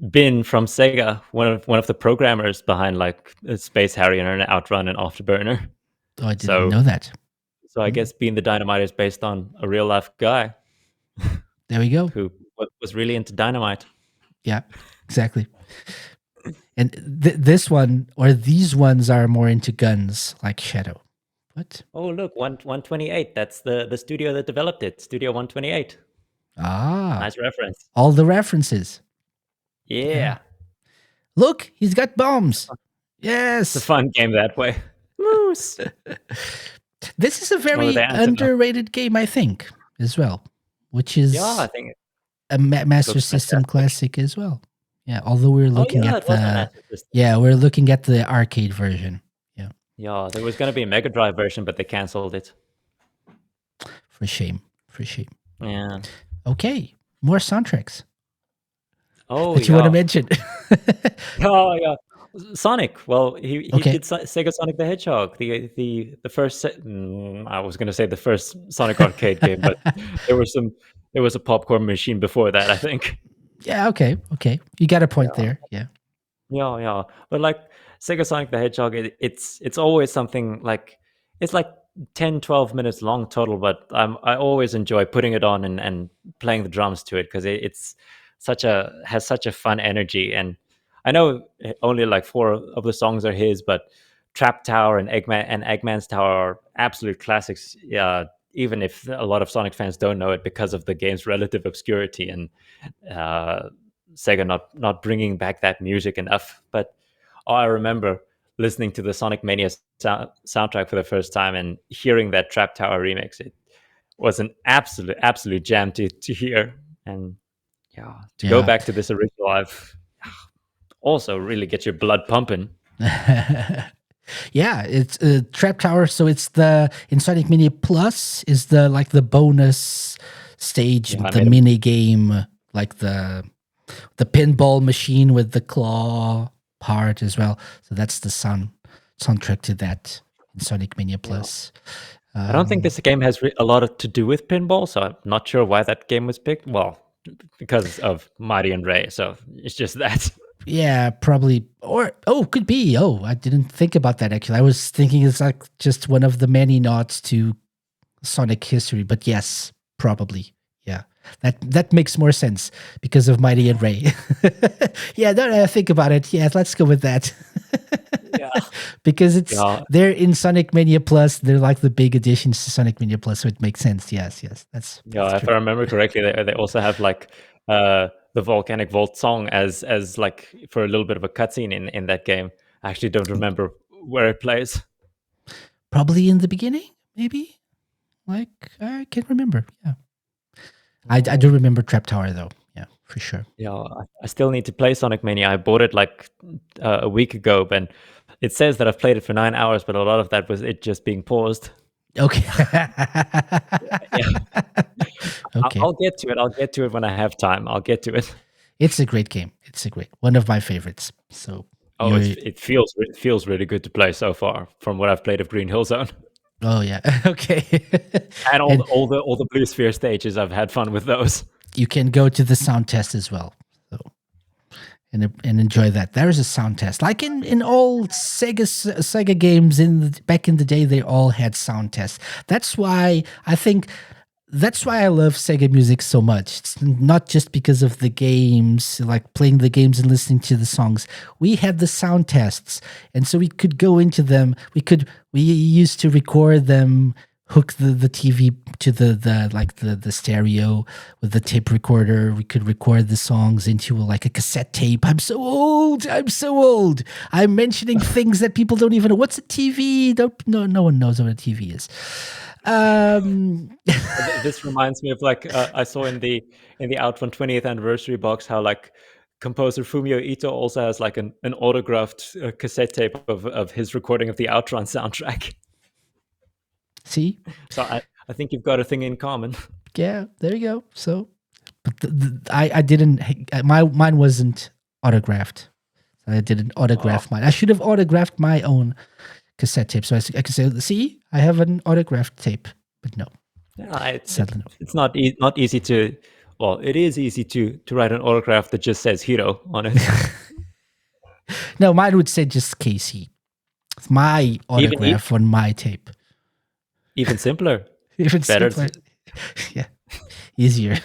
Bin from Sega, one of the programmers behind like Space Harrier and Outrun and Afterburner. Oh, I didn't So know that. so I Mm, guess Being the Dynamite is based on a real life guy there we go. who was really into dynamite. Yeah. Exactly. And this one or these ones are more into guns, like Shadow. What? Oh look, 128. That's the studio that developed it, Studio 128. Ah, Nice reference. all the references. Yeah. Yeah, Look, he's got bombs. it's a Yes. fun game that way. Moose. This is a Oh, very the antelope. underrated game, I think, as well, which Yeah, I is think a it Master looks System fantastic. classic as well. Yeah, although we're Oh looking yeah, at it was on the Master System. yeah, we're looking at the arcade version. Yeah, Yeah, there was gonna be a Mega Drive version, but they canceled it. for shame, for shame. Yeah. Okay, more soundtracks Oh that you want to yeah. mention. Oh yeah. Sonic. Well, he Okay. did Sega Sonic the Hedgehog, the first. I was gonna say the first Sonic arcade game, but there was some. There was a popcorn machine before that, I think. Yeah, okay, okay. You got a point Yeah. there. Yeah. Yeah, yeah. But like Sega Sonic the Hedgehog, it's always something like it's like 10, 12 minutes long total, but I always enjoy putting it on and playing the drums to it because it's such a has such a fun energy. And I know only like four of the songs are his, but Trap Tower and Eggman's Tower are absolute classics. Yeah, even if a lot of Sonic fans don't know it because of the game's relative obscurity and uh, Sega not bringing back that music enough. But I remember listening to the Sonic Mania soundtrack for the first time and hearing that Trap Tower remix. It was an absolute jam to hear. And yeah, to go Yeah. back to this original, I've also really get your blood pumping. Yeah, it's Trap Tower. So it's the in Sonic Mini Plus is the like the bonus stage, Yeah, I the made a mini game, like the pinball machine with the claw part as well. So that's the soundtrack to that in Sonic Mania yeah. Plus. I don't think this game has a lot to do with pinball, so I'm not sure why that game was picked. Well, because of Marty and Ray, so it's just that. Yeah, probably. Or, oh, could be. Oh, I didn't think about that actually. I was thinking it's like just one of the many nods to Sonic history, but yes, probably. Yeah. That makes more sense because of Mighty and Ray. Yeah, now that I think about it, yeah, let's go with that. Yeah, Because it's yeah, they're in Sonic Mania Plus. They're like the big additions to Sonic Mania Plus, so it makes sense. Yes, yes, that's yeah. If true. I remember correctly, they also have like the Volcanic Vault song as like for a little bit of a cutscene in that game. I actually don't remember where it plays. Probably in the beginning, maybe. Like I can't remember. Yeah. I do Oh, remember Trap Tower though. Yeah, for sure. yeah, I still need to play Sonic Mania. I bought it like a week ago, but it says that I've played it for 9 hours, but a lot of that was it just being paused. Okay. Yeah, Okay. I'll get to it. I'll get to it when I have time. I'll get to it. It's a great game. It's a great one of my favorites. So Oh, you it feels really good to play so far from what I've played of Green Hill Zone. oh yeah. Okay. And And all the Blue Sphere stages, I've had fun with those. you can go to the sound test as well. So and enjoy that. There is a sound test. Like in all Sega games back in the day, they all had sound tests. That's why I think that's why I love Sega music so much. It's not just because of the games, like playing the games and listening to the songs. We had the sound tests, and so we could go into them. We used to record them, hook the TV to the stereo with the tape recorder. We could record the songs into like a cassette tape. I'm so old. I'm so old. I'm mentioning things that people don't even know. What's a TV? No one knows what a TV is. Um, This reminds me of like I saw in the Outrun 20th anniversary box how like composer Fumio Ito also has like an autographed cassette tape of his recording of the Outrun soundtrack. see, So I think you've got a thing in common. yeah, there you go. So, but I didn't. Mine wasn't autographed. I didn't Oh, autograph mine. I should have autographed my own cassette tape. So I could say, see, I have an autographed tape. But no, yeah, sadly no. it's not easy to. Well, it is easy to write an autograph that just says Hiro on it. No, mine would say just Casey. It's my Even autograph on my tape. even simpler, Even better. simpler. Yeah, easier.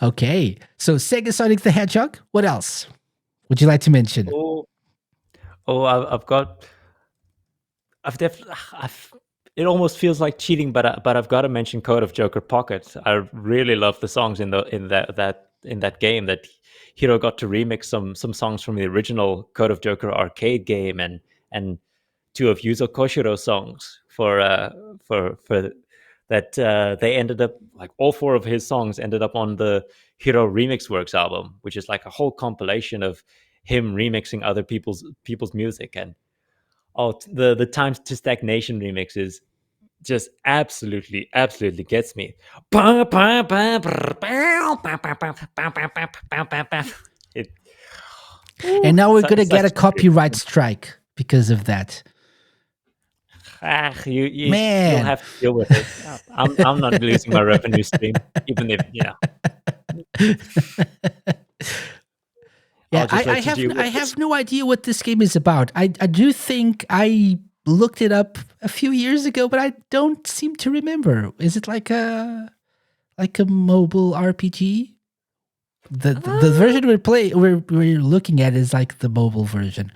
Okay, so Sega Sonic the Hedgehog. What else would you like to mention? Oh, oh, I've got I've definitely, I've. It almost feels like cheating, but I've got to mention Code of Joker Pocket. I really love the songs in that game. That Hiro got to remix some songs from the original Code of Joker arcade game, and two of Yuzo Koshiro's songs for that. They ended up like all four of his songs ended up on the Hiro Remix Works album, which is like a whole compilation of him remixing other people's music. And oh, the Times to Stagnation remix is just absolutely gets me. It, And now we're gonna get such a a great copyright tune. strike because of that. You'll Man. have to deal with it. I'm not losing my revenue stream, even if Yeah, I'll just let you deal I with it. have no idea what this game is about. I do think I looked it up a few years ago, but I don't seem to remember. Is it like a mobile RPG? The Uh, version we're looking at is like the mobile version.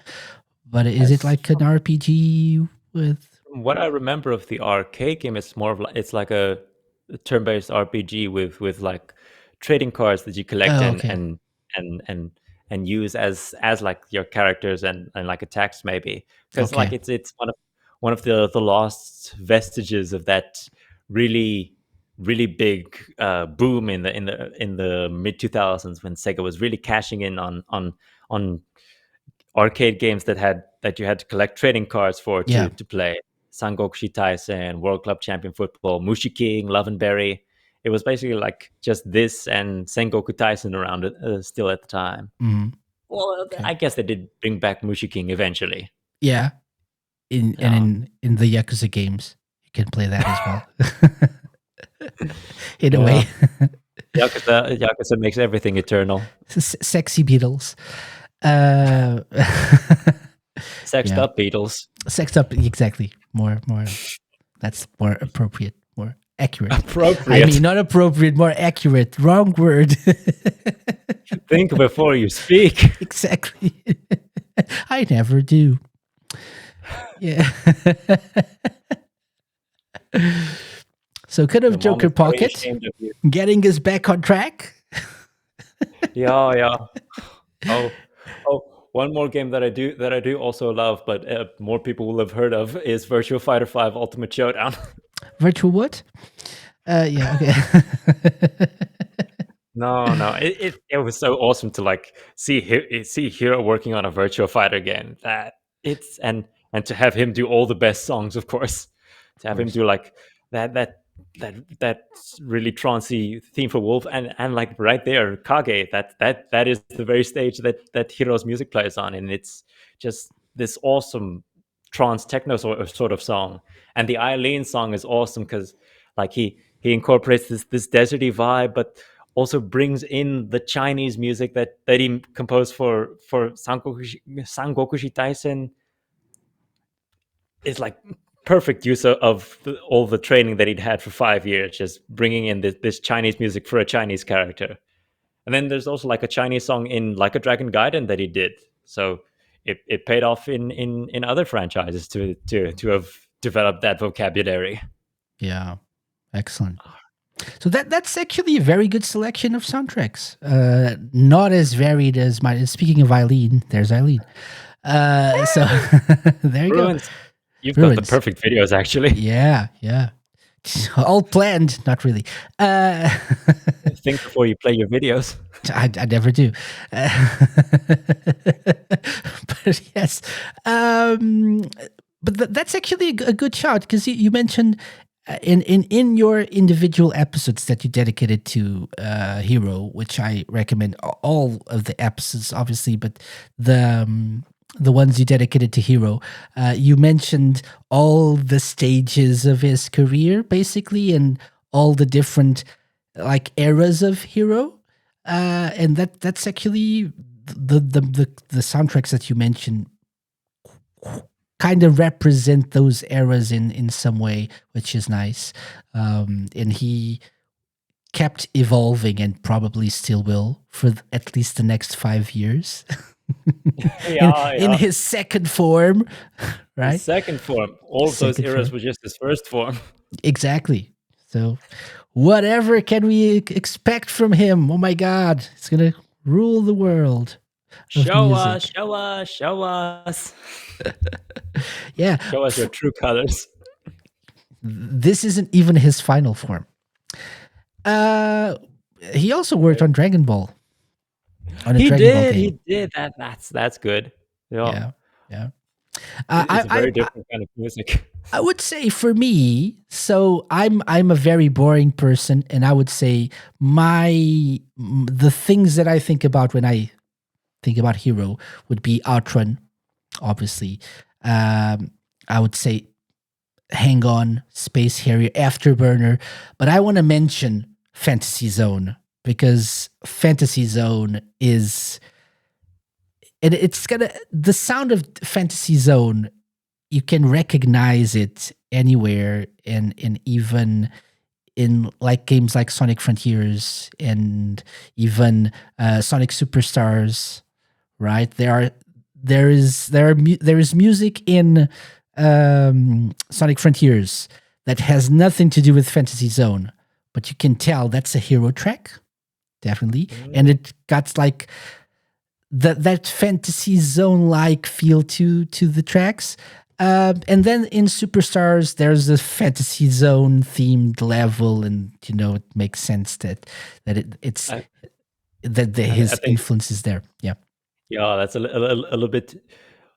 But is it as like an RPG with From what I remember of the arcade game, it's more of like it's like a turn-based RPG with like trading cards that you collect Oh, okay. and and and use as like your characters and like attacks maybe because like Okay. it's one of the last vestiges of that really big boom in the mid 2000s when Sega was really cashing in on arcade games that you had to collect trading cards for Yeah. to play. Sangokushi Taisen, World Club Champion Football, Mushi King, Love and Berry. It was basically like just this and Sengoku Taisen around it still at the time. Mhm. Well, Okay. I guess they did bring back Mushi King eventually. Yeah. Yeah, In the Yakuza games, you can play that as well. In a way. yeah. Yakuza makes everything eternal. Sexy Beatles. Uh, Sexed yeah, up Beatles. sexed up exactly. More. That's more appropriate, more accurate. I mean, Appropriate. not appropriate, more accurate. Wrong word. Think before you speak. Exactly. I never do. Yeah. So, kind of Your mom Joker is very Pocket, ashamed of you. getting us back on track. Yeah, yeah. Oh, one more game that I do also love, but more people will have heard of is Virtua Fighter 5 Ultimate Showdown. Virtual what? Yeah. Okay. No, no, it was so awesome to like see Hero working on a Virtua Fighter game. That it's and to have him do all the best songs, of course. To Of have him course. do like that that that really trancy theme for Wolf and like right there, Kage. That is the very stage that Hiro's music plays on, and it's just this awesome trance techno sort of song. And the Eileen song is awesome because like he incorporates this deserty vibe, but also brings in the Chinese music that he composed for Sangokushi Taisen. It's like perfect use of all the training that he'd had for 5 years, just bringing in this Chinese music for a Chinese character. And then there's also like a Chinese song in Like a Dragon Gaiden that he did. So it paid off in other franchises to have developed that vocabulary. Yeah, excellent. So that's actually a very good selection of soundtracks. Not as varied as mine. Speaking of Eileen, there's Eileen. So there you Bruins, go. you've got the Bruins. perfect videos, actually. Yeah, yeah. All planned, not really. Think before you play your videos. I never do. But yes. But that's actually a good shout because you mentioned in your individual episodes that you dedicated to Hero, which I recommend all of the episodes, obviously, but the ones you dedicated to Hero, you mentioned all the stages of his career, basically, and all the different like eras of Hero, and that's actually the soundtracks that you mentioned kind of represent those eras in some way, which is nice. And he kept evolving and probably still will for at least the next 5 years. in Yeah. his second form, The right? second form. All of those Second eras form. were just his first form. Exactly. So, whatever can we expect from him? Oh my God, he's gonna rule the world of Show music. us, show us, show us. Yeah, Show us your true colors. this isn't even his final form. He also worked on Dragon Ball. On a He Dragon Ball did, game. he did. That's good. Yeah. Yeah. It's a very I different kind of music. I would say for me, so I'm a very boring person, and I would say the things that I think about when I think about Hero would be Outrun, obviously. I would say Hang On, Space Harrier, Afterburner, but I want to mention Fantasy Zone because Fantasy Zone is, and it's gonna, the sound of Fantasy Zone, you can recognize it anywhere, and even in like games like Sonic Frontiers and even Sonic Superstars, right? There is music in Sonic Frontiers that has nothing to do with Fantasy Zone, but you can tell that's a Hero track, definitely, and it got like that Fantasy Zone like feel to the tracks. And then in Superstars, there's a Fantasy Zone themed level, and it makes sense that it's I, that I his think, influence is there. Yeah, yeah, that's a little bit,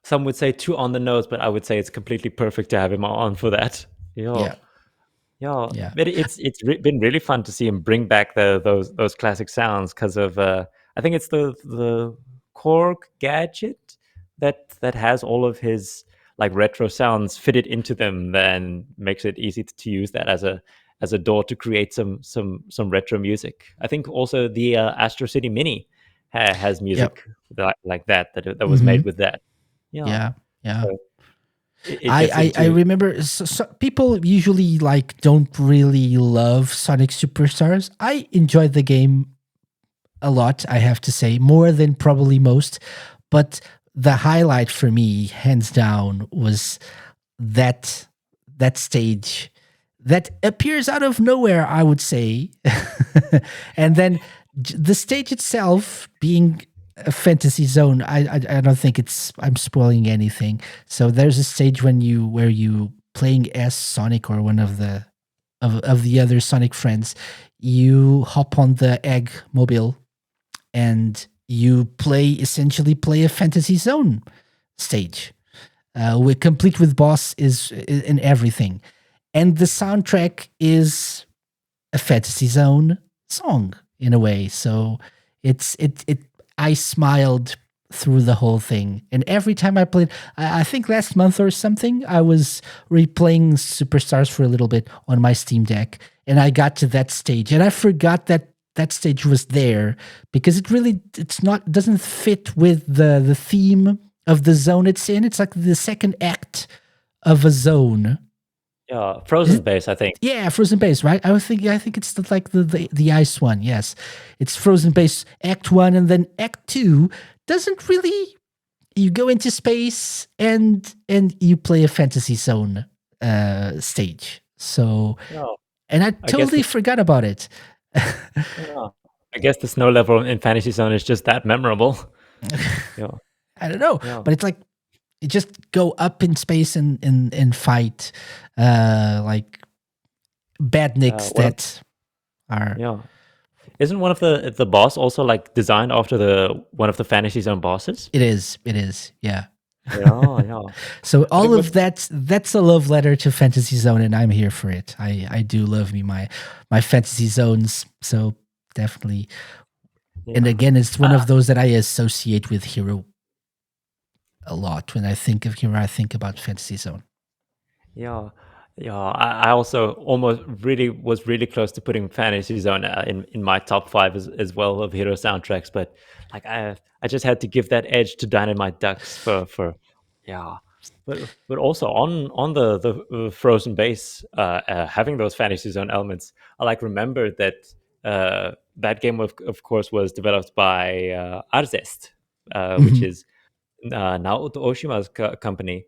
some would say too on the nose, but I would say it's completely perfect to have him on for that. Yeah. yeah, Yeah, yeah, but been really fun to see him bring back those classic sounds because of I think it's the Korg gadget that has all of his like retro sounds fitted into them, then makes it easy to use that as a door to create some retro music. I think also the Astro City Mini has yeah. music like that was Hmm. made with that. Yeah, Yeah, yeah. so it gets I into. remember so people usually like don't really love Sonic Superstars. I enjoyed the game a lot, I have to say, more than probably most. But the highlight for me, hands down, was that stage that appears out of nowhere, I would say. And then the stage itself being a Fantasy Zone, I don't think I'm spoiling anything. So there's a stage where you playing as Sonic or one of the other Sonic friends, you hop on the egg mobile and you essentially play a Fantasy Zone stage, complete with boss is in everything, and the soundtrack is a Fantasy Zone song in a way. So it I smiled through the whole thing, and every time I played, I think last month or something, I was replaying Superstars for a little bit on my Steam Deck, and I got to that stage, and I forgot that stage was there because doesn't fit with the theme of the zone it's in. It's like the second act of a zone, Yeah, Is Frozen it? Base, I think. Yeah, Frozen Base, right? I think it's like the ice one. Yes, it's Frozen Base Act One, and then Act Two doesn't really. You go into space and you play a Fantasy Zone stage. So, Yeah, and I I guess totally forgot about it. yeah, I guess the snow level in Fantasy Zone is just that memorable. Yeah, I don't know, yeah, but it's like you just go up in space and fight like badniks one of that are. yeah. Isn't one of the boss also like designed after the one of the Fantasy Zone bosses? It is. It is. Yeah. Yeah, yeah. So I all think of with that's a love letter to Fantasy Zone, and I'm here for it. I do love me my Fantasy Zones. So definitely, and yeah. again, it's one Uh, of those that I associate with Hero a lot. When I think of Hero, I think about Fantasy Zone. Yeah, yeah. I also almost really was really close to putting Fantasy Zone in my top five as well of hero soundtracks, but like I just had to give that edge to Dynamite Ducks for yeah. But also on the Frozen base, having those Fantasy Zone elements, I like remember that that game of course was developed by Arzest, which Mhm. is Naoto Oshima's company,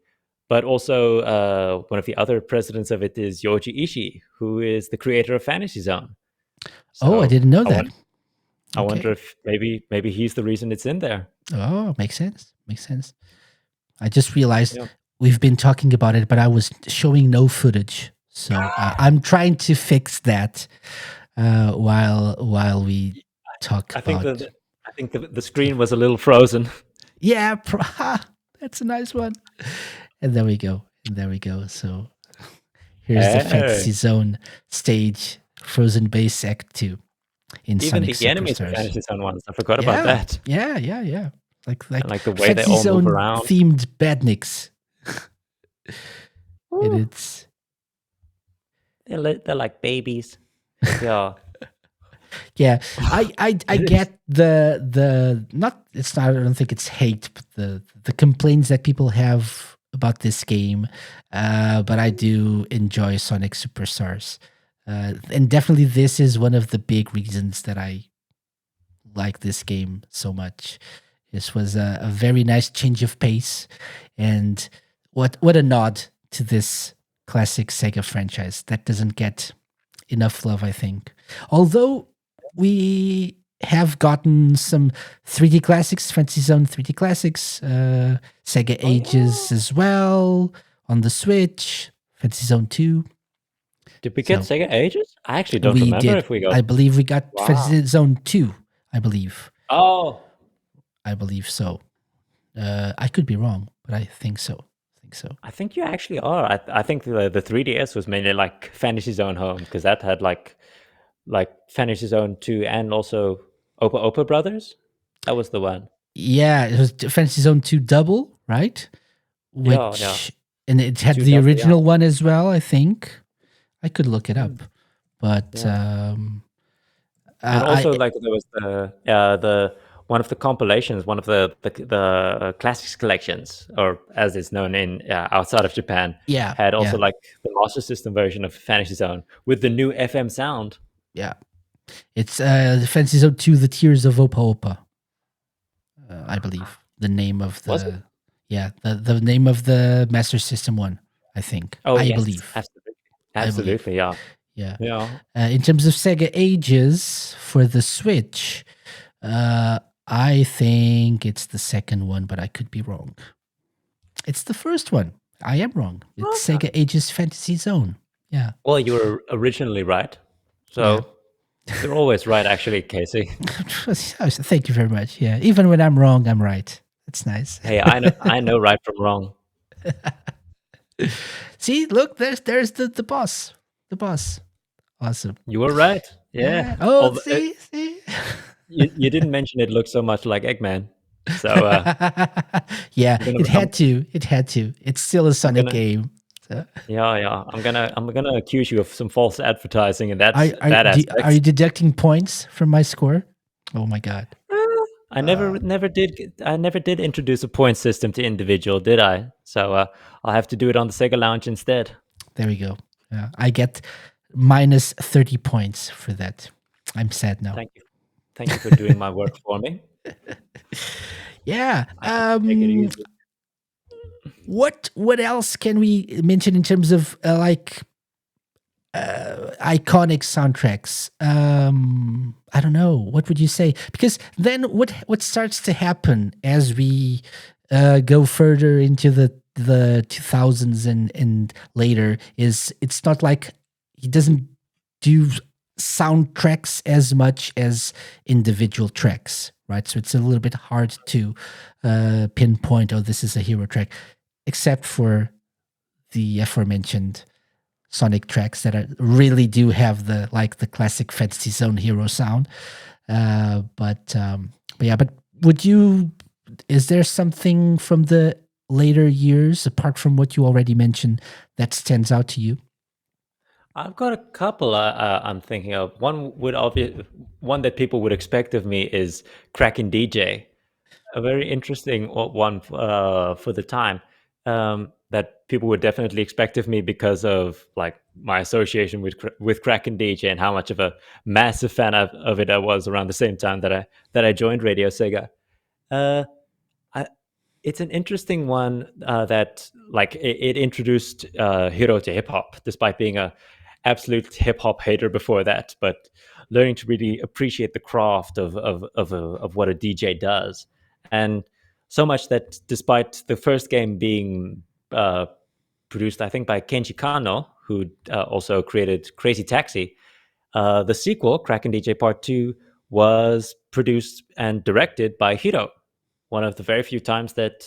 but also one of the other presidents of it is Yoji Ishii, who is the creator of Fantasy Zone. Oh, I So didn't know I that. want, I wonder Okay. if maybe he's the reason it's in there. Oh, makes sense. Makes sense. I just realized Yeah, we've been talking about it, but I was showing no footage. So I'm trying to fix that while we talk I think about. the screen was a little frozen. Yeah, that's a nice one. And there we go. And there we go. So here's the Hey, Fantasy Zone stage, Frozen Base Act 2 in even Sonic the enemies are Superstars. Fantasy Zone ones. I forgot about Yeah, that. yeah, yeah, yeah. And Like like the way they Fantasy all move Zone around. themed badniks. And Ooh, it's they're like babies. Yeah, yeah, I it is. get the not it's not I don't think it's hate, but the complaints that people have about this game. But I do enjoy Sonic Superstars. And definitely this is one of the big reasons that I like this game so much. This was a very nice change of pace, and what a nod to this classic Sega franchise that doesn't get enough love, I think. Although we have gotten some 3D classics, Fantasy Zone 3D classics, Sega Oh Ages yeah. as well on the Switch, Fantasy Zone 2. Did we get So Sega Ages? I actually don't we remember did. if we got. I believe we got Wow. Fantasy Zone 2, I believe. Oh, I believe so. I could be wrong, but I think so. I think so. I think you actually are. I think the 3DS was mainly like Fantasy Zone Home because that had like Fantasy Zone 2 and also Opa Opa Brothers. That was the one. Yeah, it was Fantasy Zone 2 Double, right? Yeah, yeah. Which, and it had 2 the double, yeah. original one as well, I think. I could look it Mm, up. But yeah. And I also like there was the one of the compilations, one of the classics collections, or as it's known in outside of Japan, yeah, had also yeah, like the Master System version of Fantasy Zone with the new FM sound. yeah. It's Fantasy Zone 2 The Tears of Opa Opa, I believe. The name of Was it? the yeah, the name of the Master System one, I think. Oh I yes, believe. absolutely, I believe. absolutely, yeah, Yeah. yeah. In terms of Sega Ages for the Switch, I think it's the second one, but I could be wrong. It's the first one. I am wrong. It's Okay. Sega Ages Fantasy Zone. Yeah. Well, you were originally right, Yeah. so you're always right, actually, Casey. Thank you very much. Yeah. Even when I'm wrong, I'm right. That's nice. Hey, I know right from wrong. See, look, there's the boss. The boss. Awesome. You were right. Yeah. Yeah. Oh, Although see. you didn't mention it looks so much like Eggman, so Yeah, I'm gonna it I'm, had to. It had to. It's still a I'm Sonic gonna game. So. yeah, I'm gonna accuse you of some false advertising in that Are you aspect. deducting points from my score? Oh my god. I never did introduce a point system to individual, did I? So I'll have to do it on the Sega Lounge instead. There we go. Yeah, I get minus 30 points for that. I'm sad now. Thank you. Thank you for doing my work for me. Yeah. I can take it easy. What else can we mention in terms of iconic soundtracks? I don't know. What would you say? Because then what starts to happen as we go further into the 2000s and later is it's not like he doesn't do soundtracks as much as individual tracks, right? So it's a little bit hard to pinpoint, oh, this is a hero track, except for the aforementioned Sonic tracks that really do have the classic Fantasy Zone hero sound. But yeah, but would you? Is there something from the later years, apart from what you already mentioned, that stands out to you? I've got a couple I'm thinking of. One that people would expect of me is Kraken DJ, a very interesting one for the time, that people would definitely expect of me because of like my association with Kraken DJ and how much of a massive fan of it I was around the same time that I joined Radio Sega. Uh, I, it's an interesting one that like it introduced Hiro to hip hop, despite being a absolute hip hop hater before that, but learning to really appreciate the craft of what a DJ does, and so much that despite the first game being uh, produced, I think, by Kenji Kano, who also created Crazy Taxi, the sequel, Kraken DJ Part 2, was produced and directed by Hiro, one of the very few times that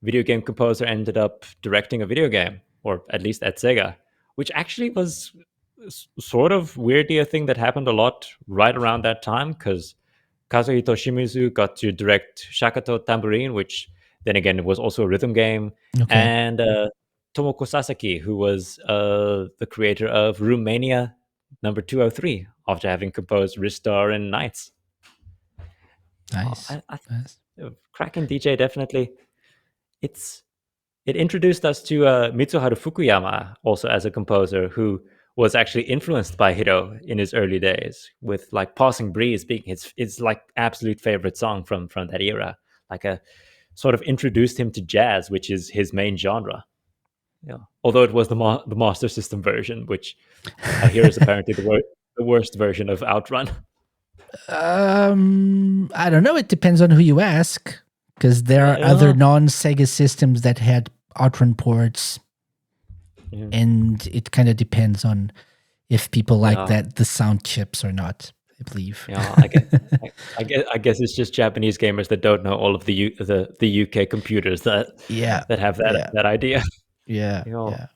video game composer ended up directing a video game, or at least at Sega, which actually was sort of weirdly a thing that happened a lot right around that time because Kazuhito Shimizu got to direct Shakato Tambourine, which then again was also a rhythm game, Okay, and Tomoko Sasaki, who was the creator of Roomania number 203, after having composed Ristar and Knights. nice, nice. Kraken DJ definitely. It's it introduced us to Mitsuharu Fukuyama also as a composer who was actually influenced by Hiro in his early days, with like "Passing Breeze" being his like absolute favorite song from that era. Like a sort of introduced him to jazz, which is his main genre. Yeah, although it was the Master System version, which I hear is apparently the worst version of Outrun. I don't know. It depends on who you ask, because there are other Yeah, non-Sega systems that had Outrun ports, yeah, and it kind of depends on if people like yeah. that the sound chips or not. I believe. Yeah, I guess it's just Japanese gamers that don't know all of the UK computers Yeah, that have yeah, that idea. yeah, You know, yeah.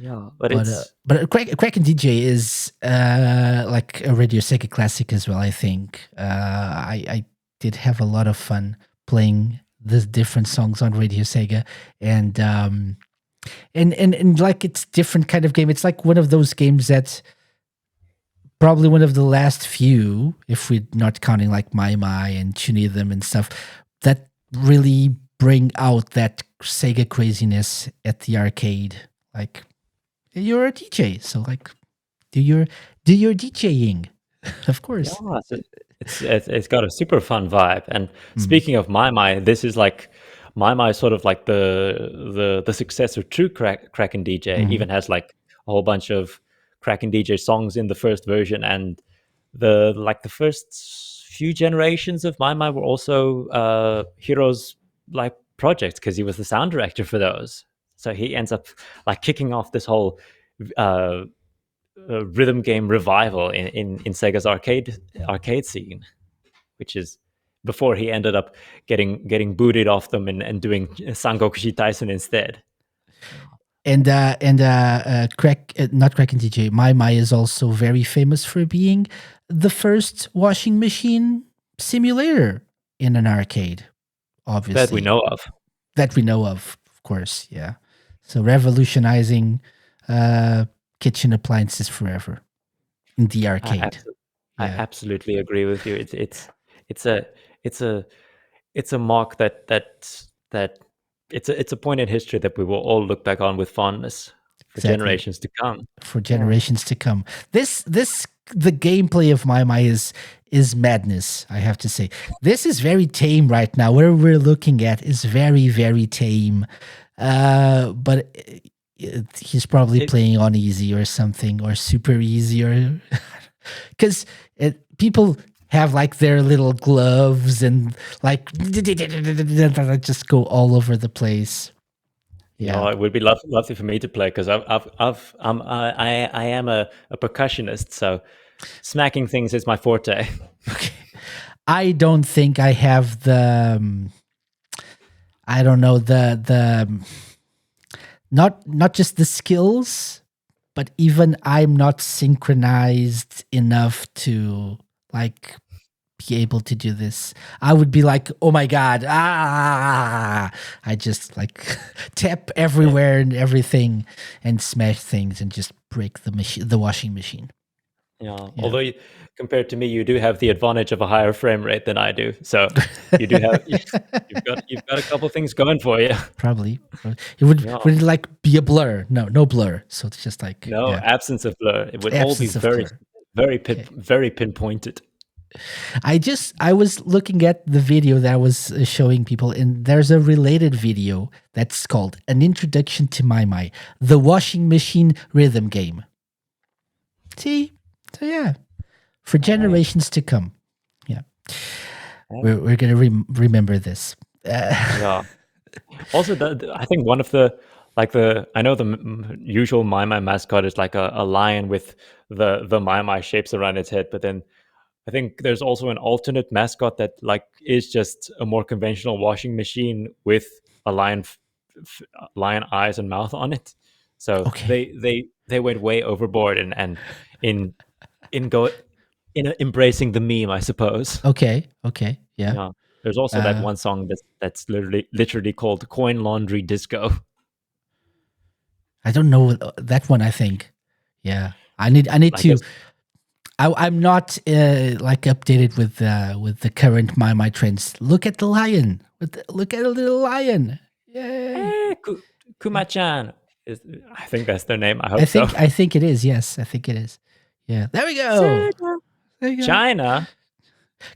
yeah, but it's But Kraken DJ is like a Radio Sega classic as well. I think I did have a lot of fun playing the different songs on Radio Sega, and and like it's different kind of game. It's like one of those games that probably one of the last few, if we're not counting like My and Chunithm and stuff, that really bring out that Sega craziness at the arcade. Like you're a DJ, so like do your DJing, of yeah, course. it's got a super fun vibe. And Mm. speaking of My, this is like My is sort of like the successor to Kraken DJ. Mhm. Even has like a whole bunch of Kraken DJ songs in the first version, and the first few generations of My were also Heroes like projects because he was the sound director for those. So he ends up like kicking off this whole uh, rhythm game revival in Sega's arcade scene, which is before he ended up getting booted off them and doing Sangokushi Tyson instead. Crack not Kraken DJ. My is also very famous for being the first washing machine simulator in an arcade, That we obviously. know of. That we know of course, yeah. So revolutionizing uh, kitchen appliances forever in the I, arcade. abso- I Yeah. absolutely agree with you. It's a it's a it's a mark that it's a point in history that we will all look back on with fondness for Exactly. generations to come. For Yeah. generations to come. The gameplay of My is madness, I have to say. This is very tame right now. Where we're looking at is very, very tame. But he's probably It playing on easy or something, or super easy, or because people have like their little gloves and like just go all over the place. Yeah. Yeah, it would be lovely for me to play because I am a percussionist, so smacking things is my forte. Okay. I don't think I have the I don't know the not just the skills, but even I'm not synchronized enough to like be able to do this. I would be like, oh my god, I just like tap Yeah, everywhere and everything and smash things and just break the washing machine. yeah. Yeah. Although compared to me, you do have the advantage of a higher frame rate than I do, so you do have you've got a couple things going for you. Probably. It would Yeah. it like be a blur? No, no blur. So it's just like, No, yeah, absence of blur. It would all be absence of blur. Okay. very pinpointed. I was looking at the video that I was showing people, and there's a related video that's called "An Introduction to My, the washing machine rhythm game." See, so yeah, for Hey, generations to come. Yeah, hey. we're gonna remember this. Yeah. Also, I think one of the I know the usual My mascot is like a lion with the My shapes around its head, but then I think there's also an alternate mascot that like is just a more conventional washing machine with a lion eyes and mouth on it. So Okay, they went way overboard and in in go in embracing the meme, I suppose. okay, yeah. Yeah. There's also that Uh, one song that's literally called Coin Laundry Disco. I don't know that one. I think, yeah. I need I to. guess I'm not like updated with the current my trends. Look at the lion. Look at a little lion. Yay! eh, Kuma-chan is I think that's their name. I hope so. I think it is. Yes, I think it is. Yeah, there we go. SEGA. There you go. China?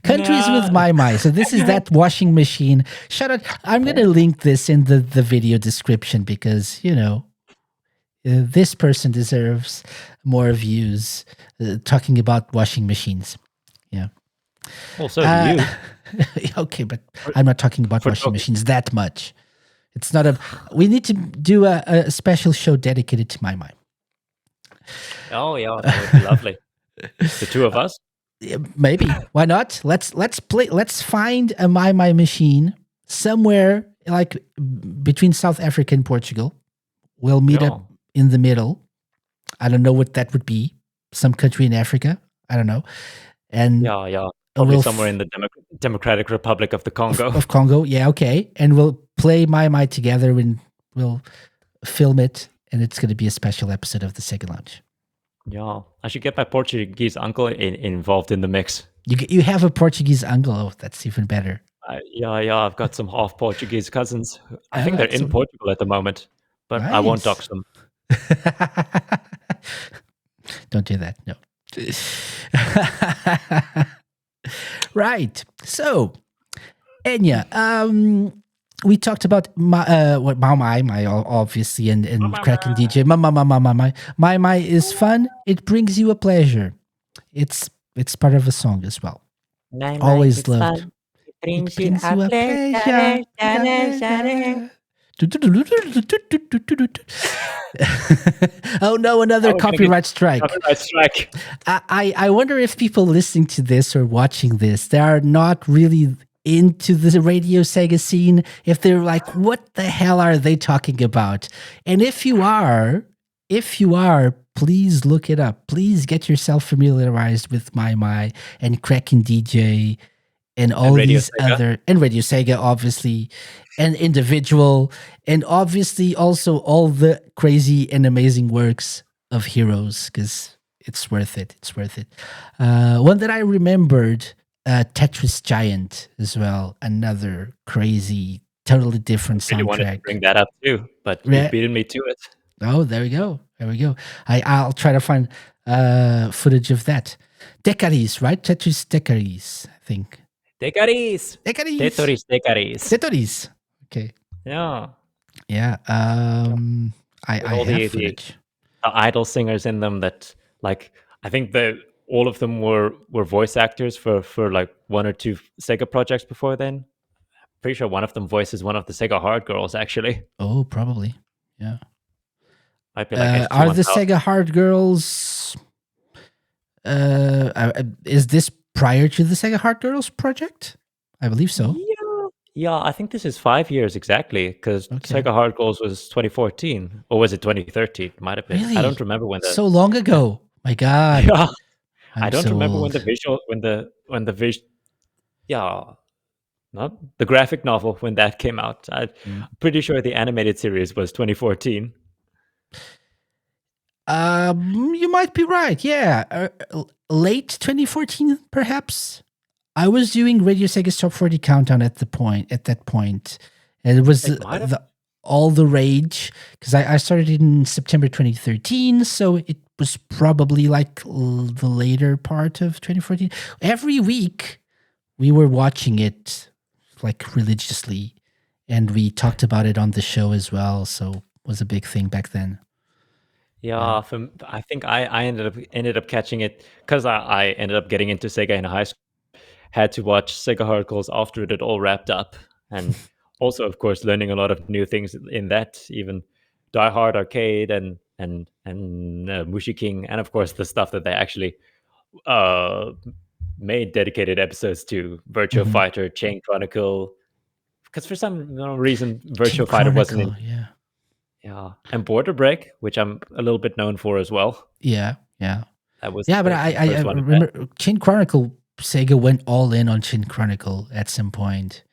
Countries with No. my. So this is that washing machine. Shout out. I'm gonna link this in the video description because this person deserves more views talking about washing machines. Yeah. Well, so do Uh, you. okay, but For, I'm not talking about for washing talking. machines that much. It's not a. We need to do a special show dedicated to my. Oh yeah, that would be lovely. The two of us. Yeah, maybe. Why not? Let's play. Let's find a my machine somewhere like between South Africa and Portugal. We'll meet up Yeah. in the middle. I don't know what that would be. Some country in Africa. I don't know. And Yeah, yeah. Probably we'll somewhere in the Democratic Republic of the Congo. of Congo. Yeah, okay. And we'll play my together and we'll film it. And it's going to be a special episode of the SEGA Lounge. Yeah, I should get my Portuguese uncle involved in the mix. You have a Portuguese uncle. Oh, that's even better. Yeah, yeah. I've got some half Portuguese cousins. I Oh, think they're in excellent. Portugal at the moment, but I won't Nice. dox them. Don't do that. No. Right. So, Enya, we talked about what my obviously and cracking DJ. My is fun. It brings you a pleasure. It's part of a song as well. My, Always it's loved. fun. It It brings you brings a you a pleasure. pleasure. Oh no, another Oh, we're gonna get copyright strike. copyright strike. I wonder if people listening to this or watching this, they are not really into the Radio Sega scene. If they're like, what the hell are they talking about? And if you are, please look it up. Please get yourself familiarized with My and Kraken DJ and And all Radio these Sega. other and Radio Sega, obviously, and Individual, and obviously also all the crazy and amazing works of Heroes, because it's worth it. It's worth it. One that I remembered, Tetris Giant as well. Another crazy, totally different Really wanted to soundtrack. bring that up too, but you've Re- beaten me to it. oh, there we go. There we go. I'll try to find footage of that. Decaries, right? Tetris Decaries, I think. Decaris! Decaries. Tetris Decaris. Decaries. Okay. Yeah. Yeah. With I all have the footage. idol singers in them that like I think that all of them were voice actors for like one or two Sega projects before then. Pretty sure one of them voices one of the Sega Hard Girls actually. Oh, probably. Yeah. Might be like SG Are the 1000. Sega Hard Girls? Is this prior to the Sega Hard Girls project? I believe so. Yeah. Yeah, I think this is 5 years exactly because Okay. Sega Hard Girls was 2014 or was it 2013? Might have been. I don't Really? remember when the So long ago. My God. yeah. I I'm don't so remember when the old. visual when the vis yeah, not the graphic novel when that came out. I'm Mm. pretty sure the animated series was 2014. You might be right. Yeah. Late 2014, perhaps. I was doing Radio Sega's Top 40 countdown at that point. And it was It might have. all the rage because I started in September 2013, so it was probably like the later part of 2014. Every week we were watching it like religiously, and we talked about it on the show as well, so it was a big thing back then. Yeah. Yeah, I think I ended up catching it because I ended up getting into Sega in high school. Had to watch Sega Hard Calls after it had all wrapped up, and also, of course, learning a lot of new things in that, even Die Hard Arcade and Mushi King, and of course the stuff that they actually uh, made dedicated episodes to Virtua Mhm. Fighter, Chain Chronicle, because for some reason Chain Virtua Fighter wasn't in. Chronicle, yeah. Yeah, and Border Break, which I'm a little bit known for as well. Yeah, yeah. That was Yeah, but the I first one of that. remember Chain Chronicle. Sega went all in on Chain Chronicle at some point,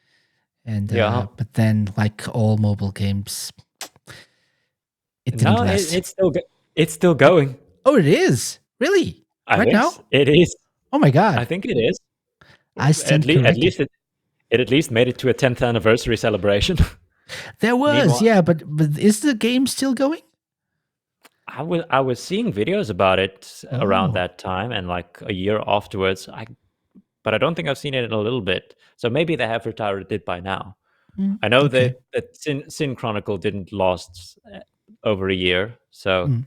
and Yeah. but then, like all mobile games, it didn't No, last. it's still going. Oh, it is really I right think now. it is. Oh my I god, think it is. I stand corrected. It at least made it to a 10th anniversary celebration. There was, Meanwhile, yeah, but is the game still going? I was seeing videos about it around Oh, that time and like a year afterwards. But I don't think I've seen it in a little bit. So maybe they have retired it by now. mm, I know okay. that Sin Chronicle didn't last over a year, so Mm,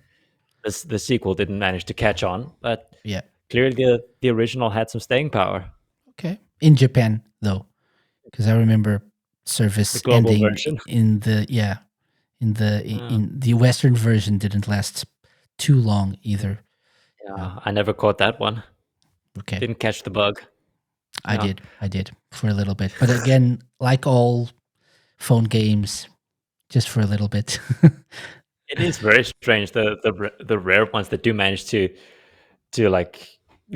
the sequel didn't manage to catch on. But yeah, clearly, the original had some staying power. okay. In Japan though, because I remember The service global ending version. in the Yeah. in the Western version didn't last too long either. Yeah. Yeah, I never caught that one. Okay. Didn't catch the bug. Yeah, I did for a little bit. But again, like all phone games, just for a little bit. it is very strange the rare ones that do manage to like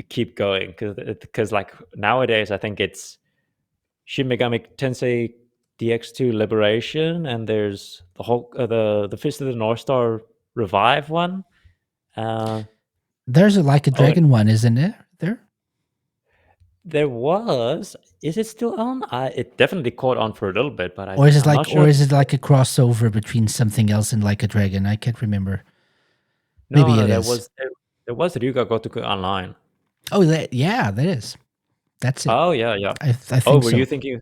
keep going because like nowadays I think it's Shin Megami Tensei DX2 Liberation and there's the whole the Fist of the North Star Revive one. Uh, There's a Like a oh, and Dragon one, isn't there? There? there was. Is it still on? It definitely caught on for a little bit, but I'm not sure. Or is it like a crossover between something else and Like a Dragon? I can't remember. No, Maybe no, it is. there was Ryuga Gotoku Online. Oh, yeah, that is. That's it. Oh yeah, yeah. I Oh, think were you so. thinking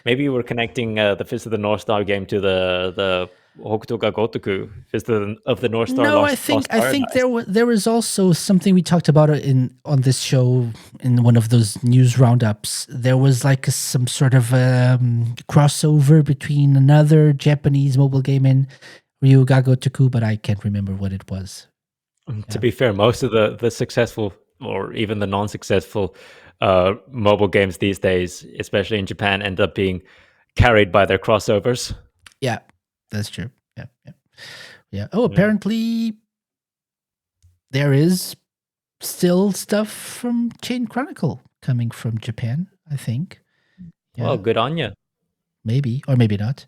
maybe you were connecting the Fist of the North Star game to the Hokuto ga Gotoku Fist of the North Star No, Lost I think Paradise? there was also something we talked about in on this show in one of those news roundups. There was like some sort of crossover between another Japanese mobile game and Ryuga Gotoku, but I can't remember what it was. To Yeah, be fair, most of the successful or even the non-successful mobile games these days, especially in Japan, end up being carried by their crossovers. yeah, that's true. Yeah, yeah, yeah. Oh, Yeah. apparently there is still stuff from Chain Chronicle coming from Japan. I think. Well, Yeah. good on you. Maybe or maybe not.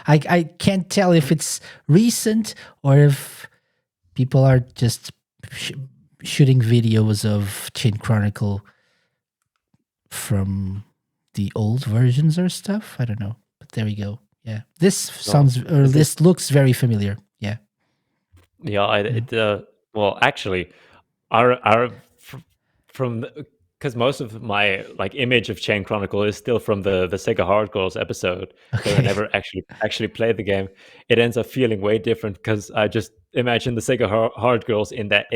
I can't tell if it's recent or if people are just sh- shooting videos of Chain Chronicle from the old versions or stuff. I don't know, but there we go. Yeah, this No, sounds or this is this looks very familiar. Yeah. Yeah, Yeah. well, actually, our from because most of my like image of Chain Chronicle is still from the Sega Hard Girls episode because I Okay. never actually played the game. It ends up feeling way different because I just imagine the Sega Hard Girls in that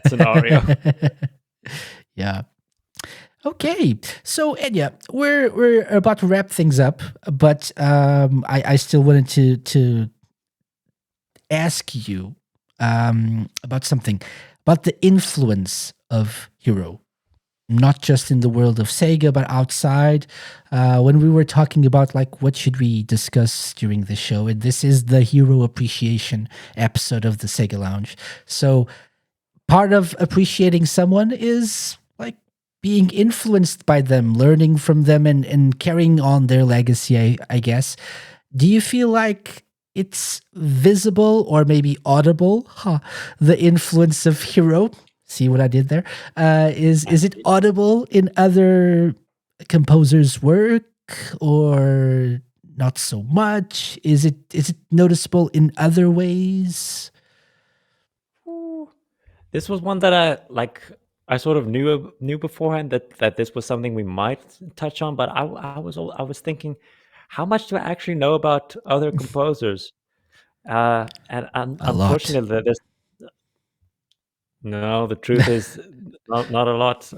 scenario. Yeah. Okay. So Enya, we're about to wrap things up, but I still wanted to ask you about something about the influence of Hero, not just in the world of Sega, but outside. When we were talking about like what should we discuss during the show, and this is the Hero appreciation episode of the Sega Lounge. So part of appreciating someone is like being influenced by them, learning from them, and carrying on their legacy, I guess. Do you feel like it's visible or maybe audible? Huh, the influence of Hiro. See what I did there? Is it audible in other composers' work or not so much? Is it noticeable in other ways? Ooh. This was one that I sort of knew beforehand that this was something we might touch on, but I was thinking, how much do I actually know about other composers? And A lot. unfortunately, there's no. The truth is, not a lot.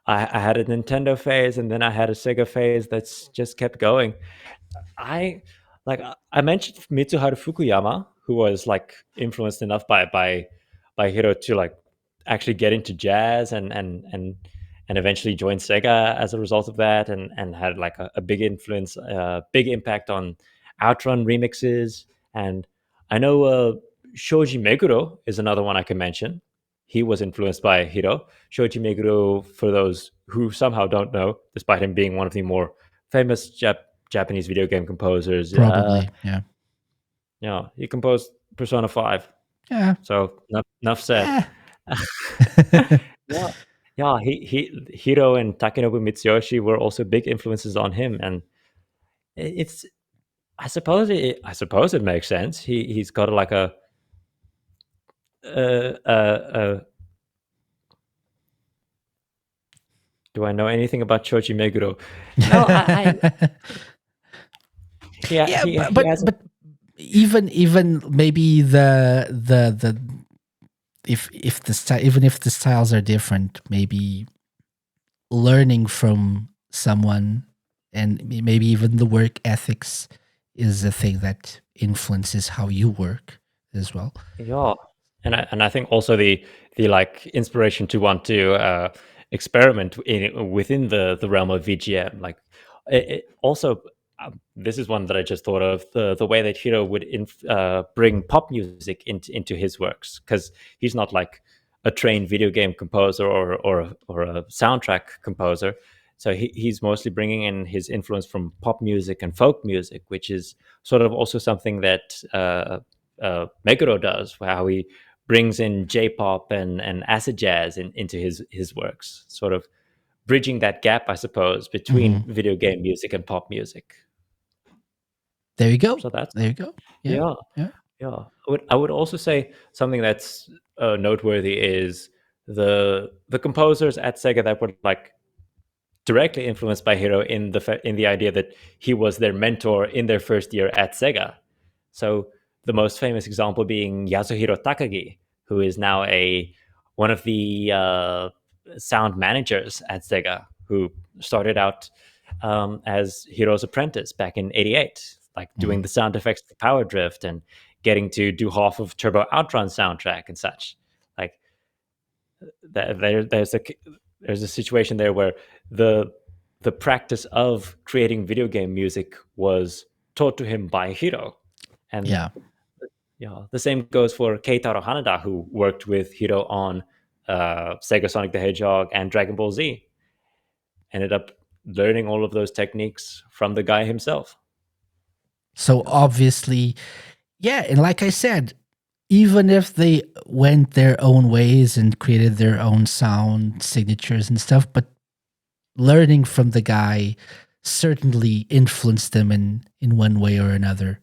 I had a Nintendo phase, and then I had a Sega phase that's just kept going. I I mentioned Mitsuharu Fukuyama, who was like influenced enough by Hiro to like actually get into jazz and eventually join Sega as a result of that, and had like a big influence, big impact on Outrun remixes. And I know Shoji Meguro is another one I can mention. He was influenced by Hiro. Shoji Meguro, for those who somehow don't know, despite him being one of the more famous Japanese video game composers. Probably. Yeah. He composed Persona 5. Yeah. So enough said. Eh. Yeah, yeah. Hiro and Takenobu Mitsuyoshi were also big influences on him, and it's I suppose it makes sense. He's got like a do I know anything about Shoji Meguro? No, Yeah, he has a but even maybe the if the style, even if the styles are different, maybe learning from someone and maybe even the work ethics is a thing that influences how you work as well. Yeah, and I think also the like inspiration to want to experiment within the realm of VGM. Like also, this is one that I just thought of, the way that Hiro would bring pop music into his works, because he's not like a trained video game composer or a soundtrack composer. So he's mostly bringing in his influence from pop music and folk music, which is sort of also something that Meguro does, how he brings in J-pop and acid jazz into his works, sort of bridging that gap, I suppose, between Hmm. video game music and pop music. There you go. So that's There you go. Yeah. yeah, Yeah. yeah. I would also say something that's noteworthy is the composers at Sega that were like directly influenced by Hiro in the idea that he was their mentor in their first year at Sega. So the most famous example being Yasuhiro Takagi, who is now a one of the sound managers at Sega, who started out as Hiro's apprentice back in '88, like doing Mhm. the sound effects for Power Drift and getting to do half of Turbo Outrun soundtrack and such. Like there's a situation there where the the practice of creating video game music was taught to him by Hiro, and Yeah. the same goes for Keitaro Hanada, who worked with Hiro on Sega Sonic the Hedgehog and Dragon Ball Z. Ended up learning all of those techniques from the guy himself. So Yeah, obviously, yeah, and like I said, even if they went their own ways and created their own sound signatures and stuff, but learning from the guy certainly influenced them in one way or another,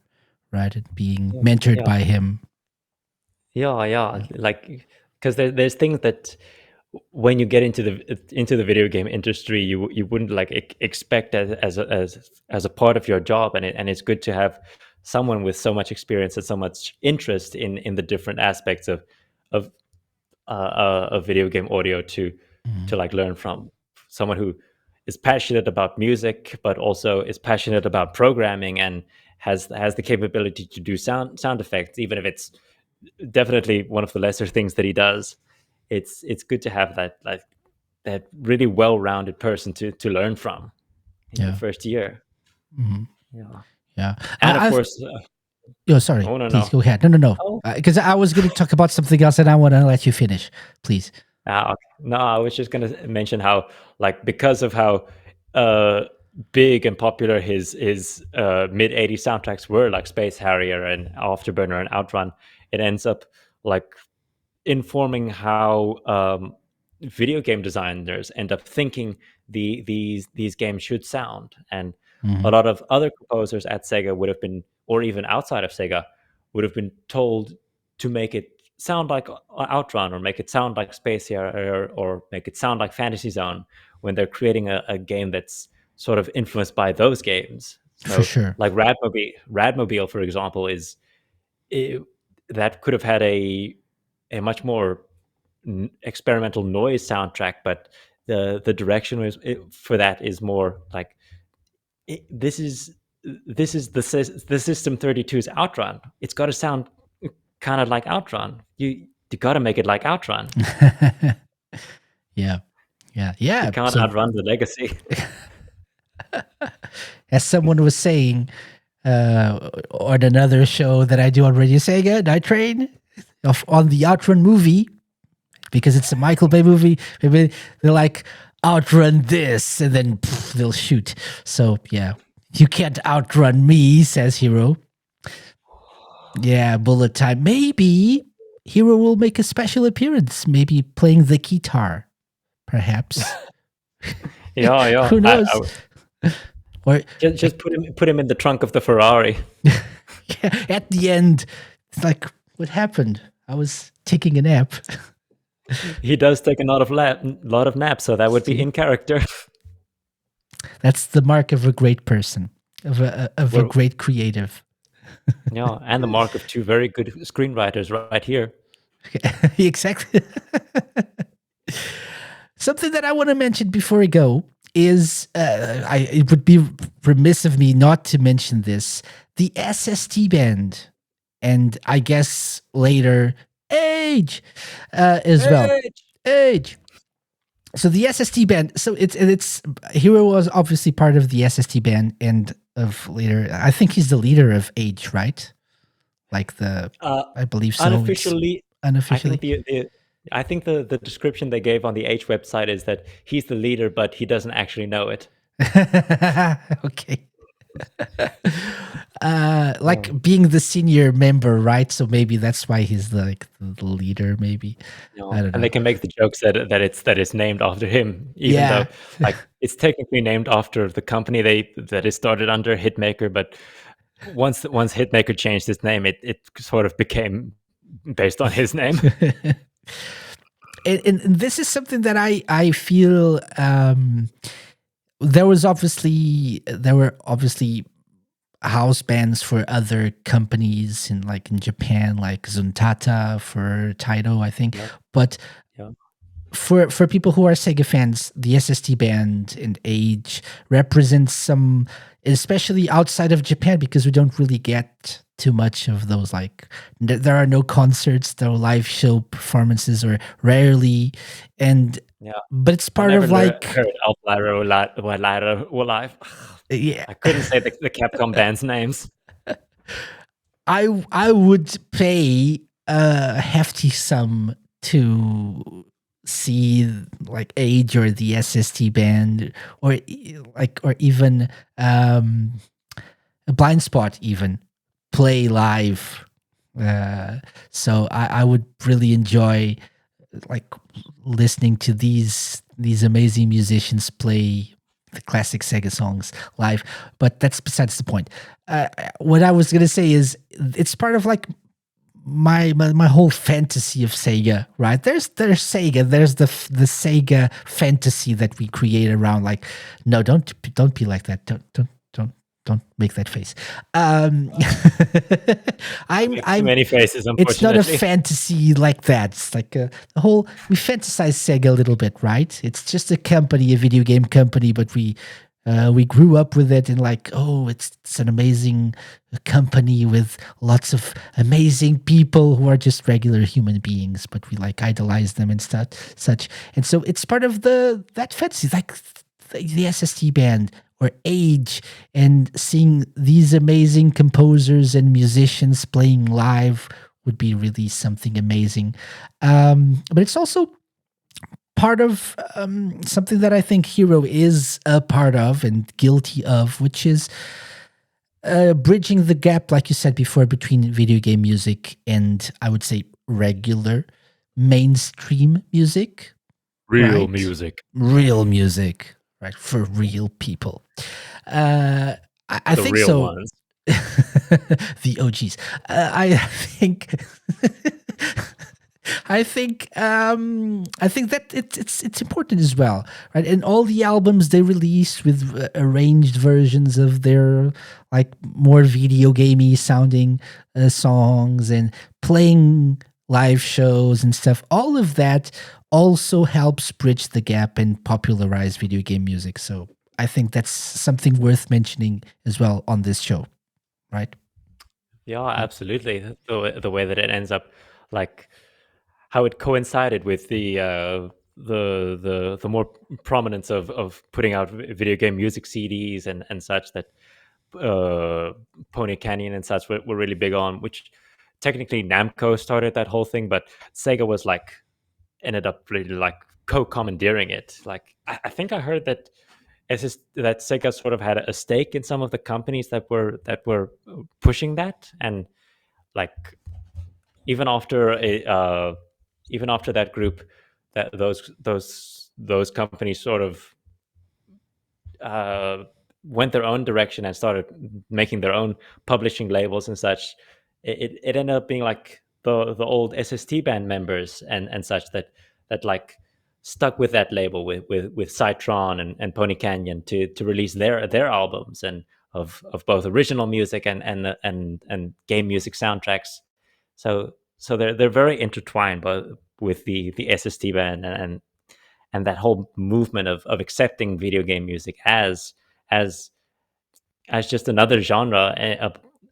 right? And being yeah, mentored yeah. by him. Yeah, like because there's things that when you get into the video game industry, you wouldn't like expect as a part of your job, and it's good to have someone with so much experience and so much interest in the different aspects of a video game audio to Mhm. like learn from someone who is passionate about music but also is passionate about programming and has the capability to do sound effects, even if it's definitely one of the lesser things that he does. It's good to have that really well-rounded person to learn from in your Yeah. first year. Mhm. Yeah, Yeah. and of I've course, Oh, sorry. oh no Please no go ahead. No, no, no. oh Because I was going to talk about something else, and I want to let you finish. Please. okay. No, I was just gonna mention how, like, because of how uh big and popular his mid 80s soundtracks were, like Space Harrier and Afterburner and Outrun, it ends up like informing how video game designers end up thinking these games should sound. And a Hmm. lot of other composers at Sega would have been, or even outside of Sega, would have been told to make it sound like Outrun, or make it sound like Space Harrier, or make it sound like Fantasy Zone when they're creating a game that's sort of influenced by those games. For So, sure. like Radmobile, for example, is it, that could have had a much more experimental noise soundtrack, but the direction for that is more like it, this is the System 32's Outrun. It's got to sound kind of like Outrun. You got to make it like Outrun. Yeah. Yeah. You Yeah. can't So, outrun the legacy. as someone was saying on another show that I do on Radio Sega, Night Train, on the Outrun movie, because it's a Michael Bay movie, maybe they're like, outrun this, and then pff, they'll shoot. So, yeah. You can't outrun me, says Hiro. Yeah, bullet time. Maybe Hero will make a special appearance, maybe playing the guitar, perhaps. Yeah. Who knows? Or Just put him in the trunk of the Ferrari. at the end, it's like, what happened? I was taking a nap. He does take a lot of naps, so that would be See, in character. that's the mark of a great person, of a We're, great creative. yeah, and the mark of two very good screenwriters right here. Exactly. Something that I want to mention before we go is it would be remiss of me not to mention this, the SST band, and I guess later age as well. Hey! Age. So the SST band. So it's Hero was obviously part of the SST band, and of later, I think he's the leader of Age, right? Like the, Uh, I believe so. It's Unofficially, I think unofficially. the description they gave on the H website is that he's the leader, but he doesn't actually know it. Okay. Yeah. Like being the senior member, right? So maybe that's why he's like the leader. Maybe I don't And know. they can make the jokes that it's named after him, even though Yeah, like it's technically named after the company that it started under, Hitmaker. But once Hitmaker changed his name, it sort of became based on his name. and this is something that I feel there were obviously house bands for other companies in Japan, like Zuntata for Taito, I think. Yeah, But yeah, for people who are Sega fans, the SST band and Age represents some, especially outside of Japan, because we don't really get too much of those. Like there are no concerts, no live show performances, or rarely, and yeah. but it's I part never of like heard Alpha Live. yeah, I couldn't say the Capcom bands names. I would pay a hefty sum to see like Age or the SST band or even a Blind Spot even play live. So I would really enjoy like listening to these amazing musicians play the classic Sega songs live. But that's besides the point. What I was gonna say is it's part of like my whole fantasy of Sega, right? There's Sega, there's the Sega fantasy that we create around. Like, no, don't be like that. Don't make that face. Um, Make too I'm. many faces, It's not a unfortunately. fantasy like that. It's like the whole. We fantasize Sega a little bit, right? It's just a company, a video game company, but we grew up with it and like, oh, it's an amazing company with lots of amazing people who are just regular human beings, but we like idolize them and such. And so it's part of that fantasy, like the SST band or Age, and seeing these amazing composers and musicians playing live would be really something amazing. But it's also part of something that I think Hiro is a part of and guilty of, which is bridging the gap, like you said before, between video game music and I would say regular mainstream music, Real right? music. Real music, right? For real people. I The think real so. ones. The OGs. I think. I think that it's important as well, right? And all the albums they release with arranged versions of their like more video gamey sounding songs and playing live shows and stuff. All of that also helps bridge the gap and popularize video game music. So I think that's something worth mentioning as well on this show, right? Yeah, absolutely. The way that it ends up, like how it coincided with the more prominence of putting out video game music CDs and such that uh, Pony Canyon and such were really big on. Which technically Namco started that whole thing, but Sega was like ended up really like co-commandeering it. Like I think I heard that that Sega sort of had a stake in some of the companies that were pushing that, and like even after even after that group, that those companies sort of uh, went their own direction and started making their own publishing labels and such. It ended up being like the old SST band members and such that like stuck with that label with Citron and Pony Canyon to release their albums and of both original music and game music soundtracks. So they're very intertwined, but with the SST band and that whole movement of accepting video game music as as just another genre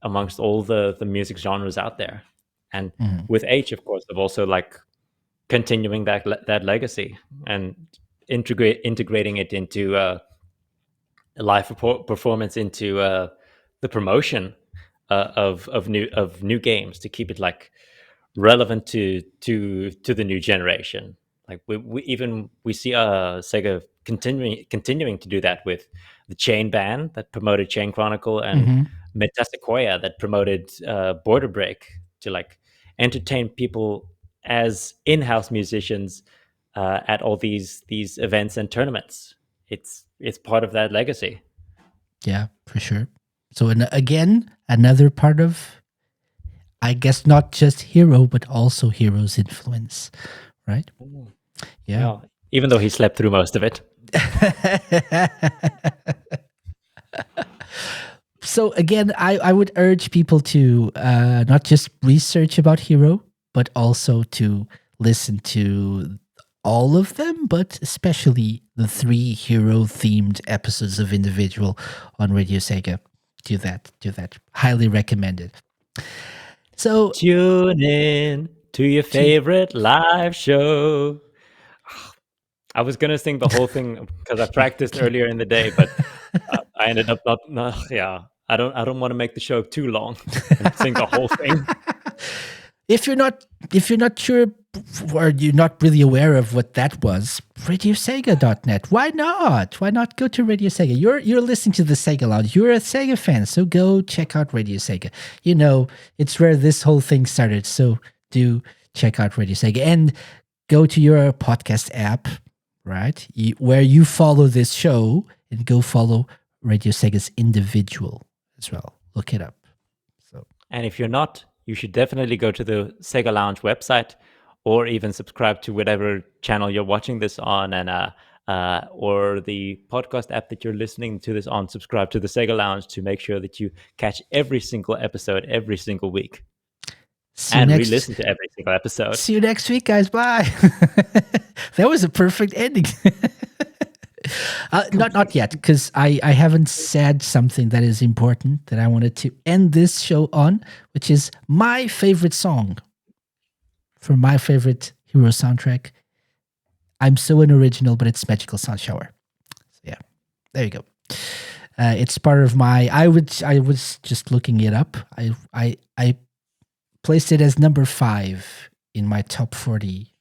amongst all the music genres out there. And Mhm. with H, of course, of also like continuing that legacy and integrating it into live performance into the promotion of new games to keep it like relevant to the new generation. Like we see Sega continuing to do that with the Chain Band that promoted Chain Chronicle and Mhm. Metasequoia that promoted Border Break to like entertain people as in-house musicians at all these events and tournaments. It's part of that legacy. Yeah, for sure. So again, another part of, I guess, not just Hero, but also Hero's influence, right? Mm. Yeah. Yeah, even though he slept through most of it. So again, I would urge people to not just research about Hero, but also to listen to all of them, but especially the 3 Hero themed episodes of Individual on Radio Sega. Do that. Do that. Highly recommended. So Tune in to your to favorite live show. I was gonna sing the whole thing because I practiced earlier in the day, but I ended up not. Yeah, I don't want to make the show too long and sing the whole thing. if you're not sure or you're not really aware of what that was, radiosega.net. Why not? Why not go to Radio Sega? You're listening to the Sega Lounge. You're a Sega fan, so go check out Radio Sega. You know, it's where this whole thing started. So do check out Radio Sega and go to your podcast app, right? Where you follow this show and go follow Radio Sega's Individual as well. Look it up. So And if you're not, you should definitely go to the Sega Lounge website, or even subscribe to whatever channel you're watching this on, and or the podcast app that you're listening to this on. Subscribe to the Sega Lounge to make sure that you catch every single episode every single week, See you and next. re-listen to every single episode. See you next week, guys. Bye. That was a perfect ending. Not yet, because I haven't said something that is important that I wanted to end this show on, which is my favorite song for my favorite Hero soundtrack. I'm so unoriginal, but it's Magical Sun Shower. So yeah, there you go. It's part of my. I was just looking it up. I placed it as number 5 in my top 40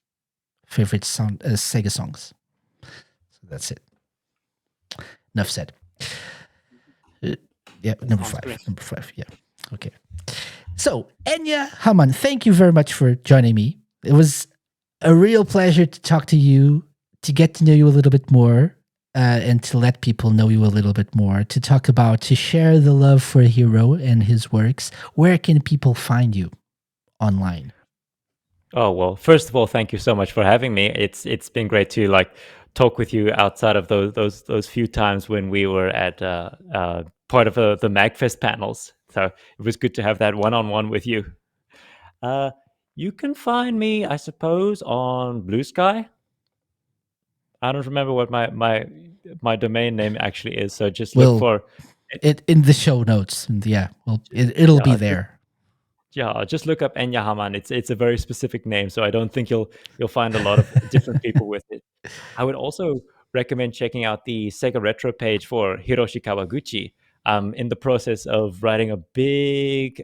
favorite Sega songs. So that's it. Enough said. Yeah, number 5. Great. Number 5. Yeah. Okay. So, Enya Haman, thank you very much for joining me. It was a real pleasure to talk to you, to get to know you a little bit more, and to let people know you a little bit more, to share the love for Hiro and his works. Where can people find you online? Oh, well, first of all, thank you so much for having me. It's been great to talk with you outside of those few times when we were at part of the MagFest panels. So it was good to have that one-on-one with you. You can find me, I suppose, on Blue Sky. I don't remember what my domain name actually is, so just look for it in the show notes. And yeah, well, it'll be there. Just look up Enya Haman. It's a very specific name, so I don't think you'll find a lot of different people with it. I would also recommend checking out the Sega Retro page for Hiroshi Kawaguchi. I'm in the process of writing a big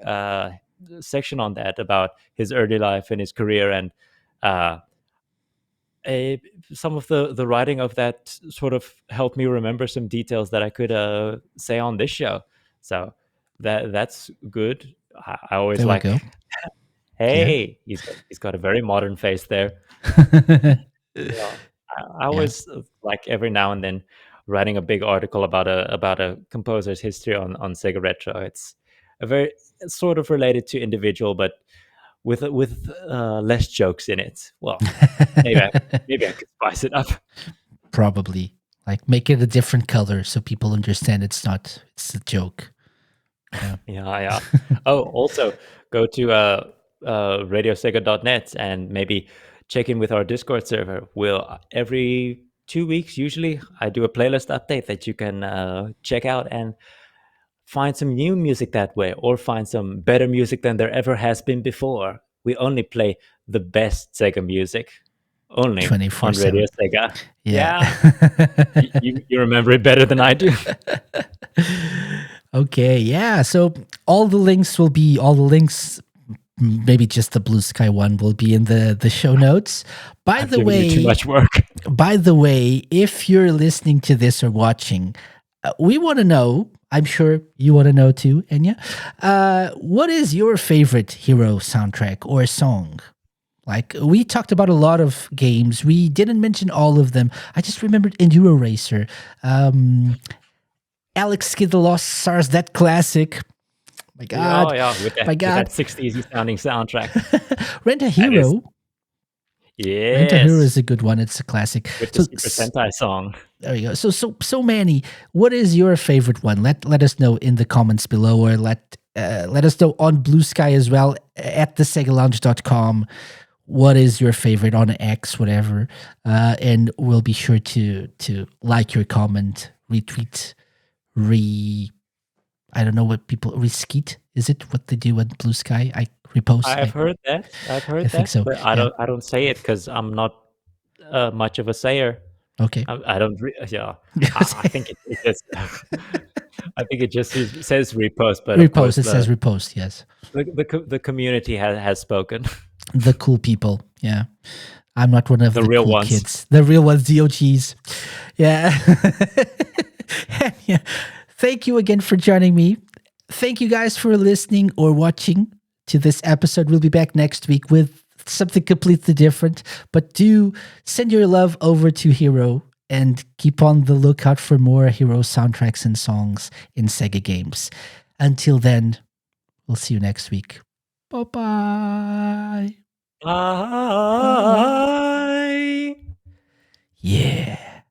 section on that about his early life and his career, and some of the writing of that sort of helped me remember some details that I could say on this show. So that's good. I always There we like, go. hey, he's got a very modern face there. Yeah, I always like every now and then writing a big article about a composer's history on Sega Retro. It's it's sort of related to individual, but with less jokes in it. Well, maybe I could spice it up. Probably. Like make it a different color so people understand it's a joke. Yeah. Oh, also go to radiosega.net and maybe check in with our Discord server. Every 2 weeks, usually, I do a playlist update that you can check out and find some new music that way, or find some better music than there ever has been before. We only play the best Sega music, only on 24/7. Radio Sega. Yeah. You remember it better than I do. Okay, yeah. So all the links, maybe just the Blue Sky one, will be in the show notes. By I've the given you too way, much work. if you're listening to this or watching, we want to know. I'm sure you want to know too, Enya. What is your favorite Hero soundtrack or song? Like, we talked about a lot of games. We didn't mention all of them. I just remembered Enduro Racer. Alex Kidd the Lost Stars, that classic. My God. With My God. that 60s sounding soundtrack. Rent a Hero. Yes. Rent a Hero is a good one. It's a classic. With the Super Sentai song. There you go. So many. What is your favorite one? Let us know in the comments below, or let us know on Blue Sky as well, at thesegalounge.com. What is your favorite on X, whatever, and we'll be sure to like your comment, retweet, I don't know what people reskeet. Is it what they do at Blue Sky? I repost. I've heard that. I think so. But I don't say it because I'm not much of a sayer. Okay. I don't. I think it just. I think it just says repost, but repost. Of course it says repost. Yes. The community has spoken. The cool people. Yeah. I'm not one of the real cool ones. kids. The real ones, the OGs. Yeah. Yeah. Thank you again for joining me. Thank you guys for listening or watching to this episode. We'll be back next week with something completely different. But do send your love over to Hiro and keep on the lookout for more Hiro soundtracks and songs in Sega games. Until then, we'll see you next week. Bye-bye. Bye. Yeah.